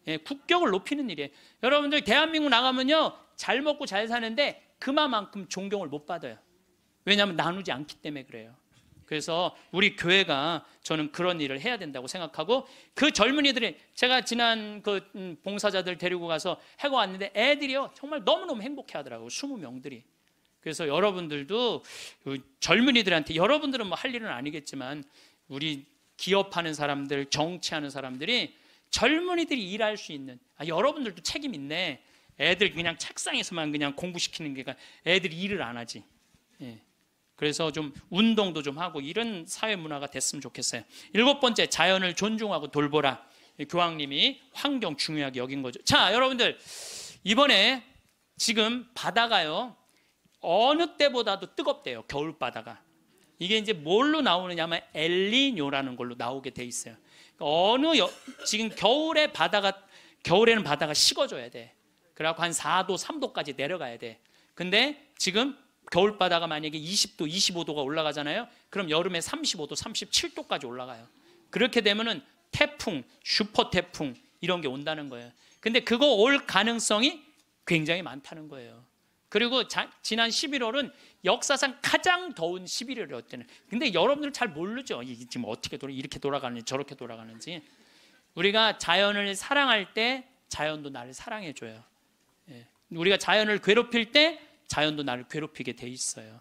예, 국격을 높이는 일이에요. 여러분들 대한민국 나가면요 잘 먹고 잘 사는데 그만큼 존경을 못 받아요. 왜냐하면 나누지 않기 때문에 그래요. 그래서 우리 교회가 저는 그런 일을 해야 된다고 생각하고 그 젊은이들이 제가 지난 그 봉사자들 데리고 가서 해고 왔는데 애들이요 정말 너무너무 행복해 하더라고요. 20명들이. 그래서 여러분들도 젊은이들한테 여러분들은 뭐 할 일은 아니겠지만 우리 기업하는 사람들 정치하는 사람들이 젊은이들이 일할 수 있는 여러분들도 책임 있네. 애들 그냥 책상에서만 그냥 공부시키는 게 애들이 일을 안 하지. 예. 그래서 좀 운동도 좀 하고 이런 사회 문화가 됐으면 좋겠어요. 7번째, 자연을 존중하고 돌보라. 교황님이 환경 중요하게 여긴 거죠. 자, 여러분들 이번에 지금 바다가요 어느 때보다도 뜨겁대요. 겨울 바다가. 이게 이제 뭘로 나오느냐면 엘니뇨라는 걸로 나오게 돼 있어요. 지금 겨울에는 바다가 식어져야 돼. 그래갖고 한 4도, 3도까지 내려가야 돼. 근데 지금 겨울바다가 만약에 20도, 25도가 올라가잖아요. 그럼 여름에 35도, 37도까지 올라가요. 그렇게 되면은 태풍, 슈퍼 태풍 이런 게 온다는 거예요. 근데 그거 올 가능성이 굉장히 많다는 거예요. 그리고 지난 11월은 역사상 가장 더운 11월이었대요. 근데 여러분들 잘 모르죠. 이게 지금 어떻게 이렇게 돌아가는지 저렇게 돌아가는지. 우리가 자연을 사랑할 때 자연도 나를 사랑해줘요. 우리가 자연을 괴롭힐 때 자연도 나를 괴롭히게 돼 있어요.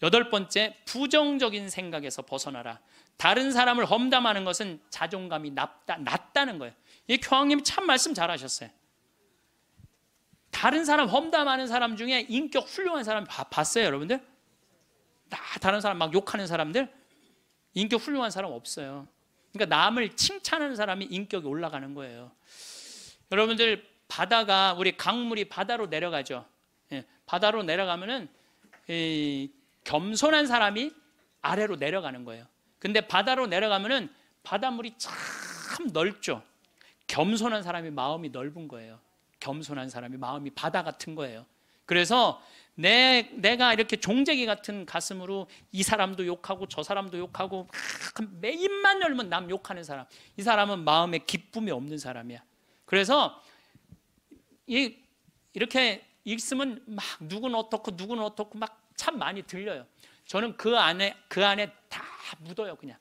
8번째, 부정적인 생각에서 벗어나라. 다른 사람을 험담하는 것은 자존감이 낮다는 거예요. 이 교황님이 참 말씀 잘하셨어요. 다른 사람 험담하는 사람 중에 인격 훌륭한 사람 봤어요, 여러분들? 다른 사람 막 욕하는 사람들 인격 훌륭한 사람 없어요. 그러니까 남을 칭찬하는 사람이 인격이 올라가는 거예요. 여러분들 바다가 우리 강물이 바다로 내려가죠. 예, 바다로 내려가면은 겸손한 사람이 아래로 내려가는 거예요. 근데 바다로 내려가면은 바닷물이 참 넓죠. 겸손한 사람이 마음이 넓은 거예요. 겸손한 사람이 마음이 바다 같은 거예요. 그래서 내가 이렇게 종재기 같은 가슴으로 이 사람도 욕하고 저 사람도 욕하고 매 입만 열면 남 욕하는 사람, 이 사람은 마음에 기쁨이 없는 사람이야. 그래서 이렇게 있으면 막 누구는 어떻고 막 참 많이 들려요. 저는 그 안에 다 묻어요. 그냥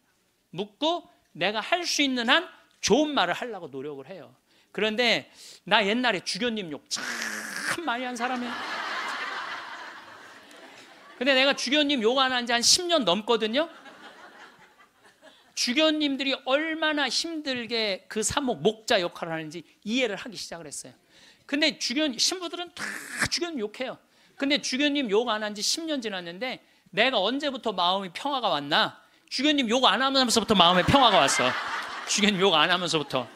묻고 내가 할 수 있는 한 좋은 말을 하려고 노력을 해요. 그런데 나 옛날에 주교님 욕 참 많이 한 사람이에요. 근데 내가 주교님 욕 안 한 지 한 10년 넘거든요. 주교님들이 얼마나 힘들게 그 사목 목자 역할을 하는지 이해를 하기 시작을 했어요. 근데 신부들은 다 주교님 욕해요. 근데 주교님 욕 안 한 지 10년 지났는데 내가 언제부터 마음이 평화가 왔나? 주교님 욕 안 하면서부터 마음에 평화가 왔어. 주교님 욕 안 하면서부터.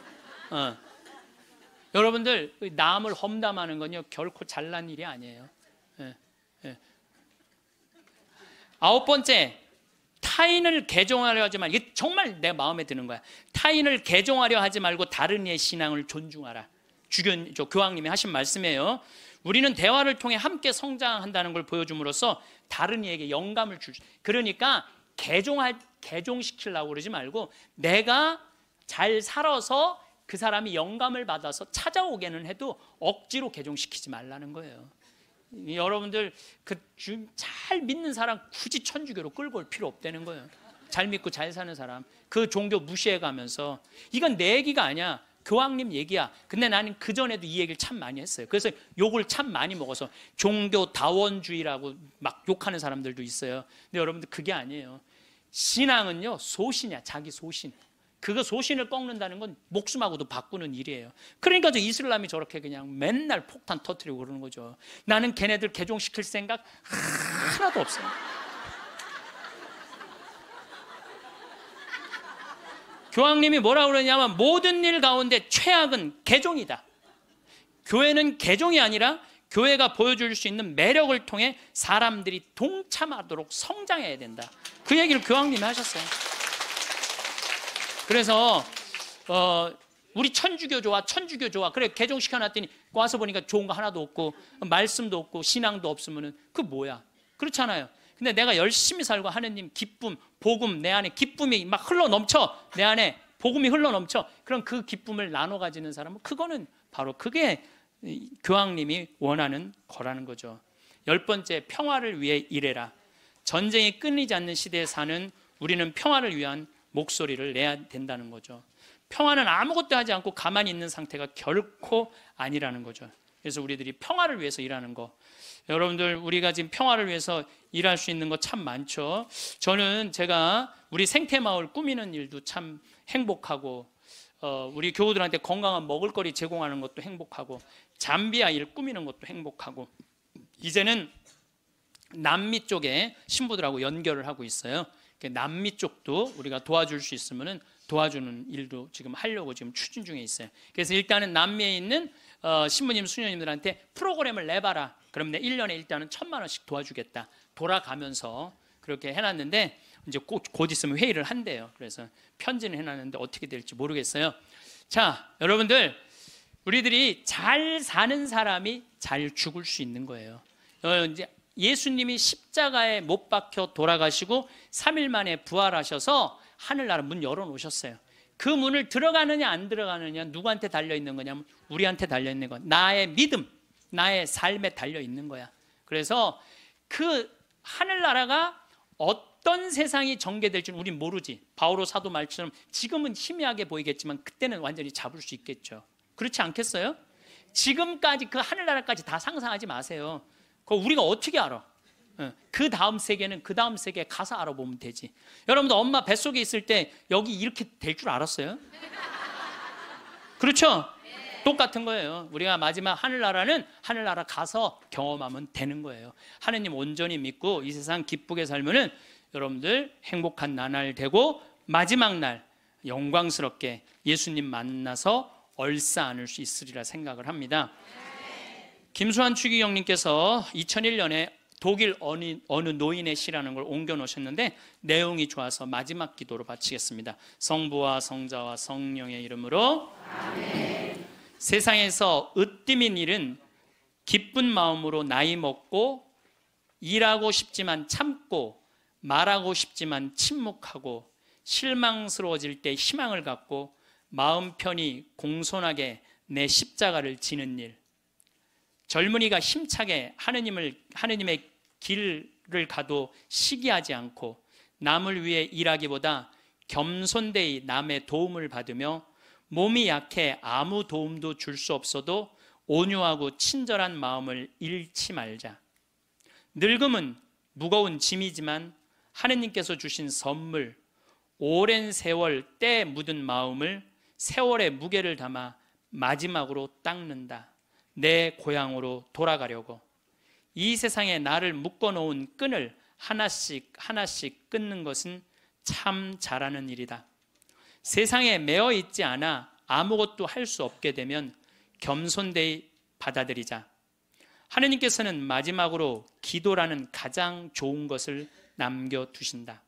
여러분들 남을 험담하는 건요 결코 잘난 일이 아니에요. 아홉 번째, 타인을 개종하려 하지 말고, 이게 정말 내 마음에 드는 거야. 타인을 개종하려 하지 말고 다른 이의 신앙을 존중하라. 교황님이 하신 말씀이에요. 우리는 대화를 통해 함께 성장한다는 걸 보여줌으로써 다른 이에게 영감을 그러니까 개종시키려고 그러지 말고 내가 잘 살아서 그 사람이 영감을 받아서 찾아오게는 해도 억지로 개종시키지 말라는 거예요. 여러분들 잘 믿는 사람 굳이 천주교로 끌고 올 필요 없다는 거예요. 잘 믿고 잘 사는 사람 그 종교 무시해가면서 이건 내 얘기가 아니야. 교황님 얘기야. 근데 나는 그전에도 이 얘기를 참 많이 했어요. 그래서 욕을 참 많이 먹어서 종교 다원주의라고 막 욕하는 사람들도 있어요. 근데 여러분들 그게 아니에요. 신앙은요 소신이야. 자기 소신. 그거 소신을 꺾는다는 건 목숨하고도 바꾸는 일이에요. 그러니까 저 이슬람이 저렇게 그냥 맨날 폭탄 터뜨리고 그러는 거죠. 나는 걔네들 개종시킬 생각 하나도 없어요. 교황님이 뭐라고 그러냐면 모든 일 가운데 최악은 개종이다. 교회는 개종이 아니라 교회가 보여줄 수 있는 매력을 통해 사람들이 동참하도록 성장해야 된다. 그 얘기를 교황님이 하셨어요. 그래서 우리 천주교 좋아 그래 개종시켜놨더니 와서 보니까 좋은 거 하나도 없고 말씀도 없고 신앙도 없으면 그 뭐야. 그렇잖아요. 근데 내가 열심히 살고 하느님 기쁨 복음 내 안에 기쁨이 막 흘러넘쳐 내 안에 복음이 흘러넘쳐 그럼 그 기쁨을 나눠 가지는 사람은 그거는 바로 그게 교황님이 원하는 거라는 거죠. 10번째, 평화를 위해 일해라. 전쟁이 끊이지 않는 시대에 사는 우리는 평화를 위한 목소리를 내야 된다는 거죠. 평화는 아무것도 하지 않고 가만히 있는 상태가 결코 아니라는 거죠. 그래서 우리들이 평화를 위해서 일하는 거. 여러분들 우리가 지금 평화를 위해서 일할 수 있는 거 참 많죠. 저는 제가 우리 생태마을 꾸미는 일도 참 행복하고 우리 교우들한테 건강한 먹을거리 제공하는 것도 행복하고 잠비아 일 꾸미는 것도 행복하고 이제는 남미 쪽에 신부들하고 연결을 하고 있어요. 남미 쪽도 우리가 도와줄 수 있으면 도와주는 일도 지금 하려고 지금 추진 중에 있어요. 그래서 일단은 남미에 있는 신부님, 수녀님들한테 프로그램을 내봐라. 그럼 내 1년에 일단은 1,000만 원씩 도와주겠다. 돌아가면서 그렇게 해놨는데 이제 곧 있으면 회의를 한대요. 그래서 편지는 해놨는데 어떻게 될지 모르겠어요. 자, 여러분들 우리들이 잘 사는 사람이 잘 죽을 수 있는 거예요. 이제 예수님이 십자가에 못 박혀 돌아가시고 3일 만에 부활하셔서 하늘나라 문 열어놓으셨어요. 그 문을 들어가느냐 안 들어가느냐 누구한테 달려있는 거냐면 우리한테 달려있는 거야. 나의 믿음, 나의 삶에 달려있는 거야. 그래서 그 하늘나라가 어떤 세상이 전개될지는 우린 모르지. 바오로 사도 말처럼 지금은 희미하게 보이겠지만 그때는 완전히 잡을 수 있겠죠. 그렇지 않겠어요? 지금까지 그 하늘나라까지 다 상상하지 마세요. 그거 우리가 어떻게 알아? 그 다음 세계는 그 다음 세계에 가서 알아보면 되지. 여러분들 엄마 뱃속에 있을 때 여기 이렇게 될 줄 알았어요? 그렇죠? 똑같은 거예요. 우리가 마지막 하늘나라는 하늘나라 가서 경험하면 되는 거예요. 하느님 온전히 믿고 이 세상 기쁘게 살면은 여러분들 행복한 나날 되고 마지막 날 영광스럽게 예수님 만나서 얼싸 안을 수 있으리라 생각을 합니다. 김수환 추기경님께서 2001년에 독일 어느 노인의 시라는 걸 옮겨 놓으셨는데 내용이 좋아서 마지막 기도로 바치겠습니다. 성부와 성자와 성령의 이름으로 아멘. 세상에서 으뜸인 일은 기쁜 마음으로 나이 먹고 일하고 싶지만 참고 말하고 싶지만 침묵하고 실망스러워질 때 희망을 갖고 마음 편히 공손하게 내 십자가를 지는 일, 젊은이가 힘차게 하느님의 길을 가도 시기하지 않고 남을 위해 일하기보다 겸손되이 남의 도움을 받으며 몸이 약해 아무 도움도 줄 수 없어도 온유하고 친절한 마음을 잃지 말자. 늙음은 무거운 짐이지만 하느님께서 주신 선물, 오랜 세월 때 묻은 마음을 세월의 무게를 담아 마지막으로 닦는다. 내 고향으로 돌아가려고. 이 세상에 나를 묶어놓은 끈을 하나씩 하나씩 끊는 것은 참 잘하는 일이다. 세상에 매어 있지 않아 아무것도 할 수 없게 되면 겸손되이 받아들이자. 하느님께서는 마지막으로 기도라는 가장 좋은 것을 남겨두신다.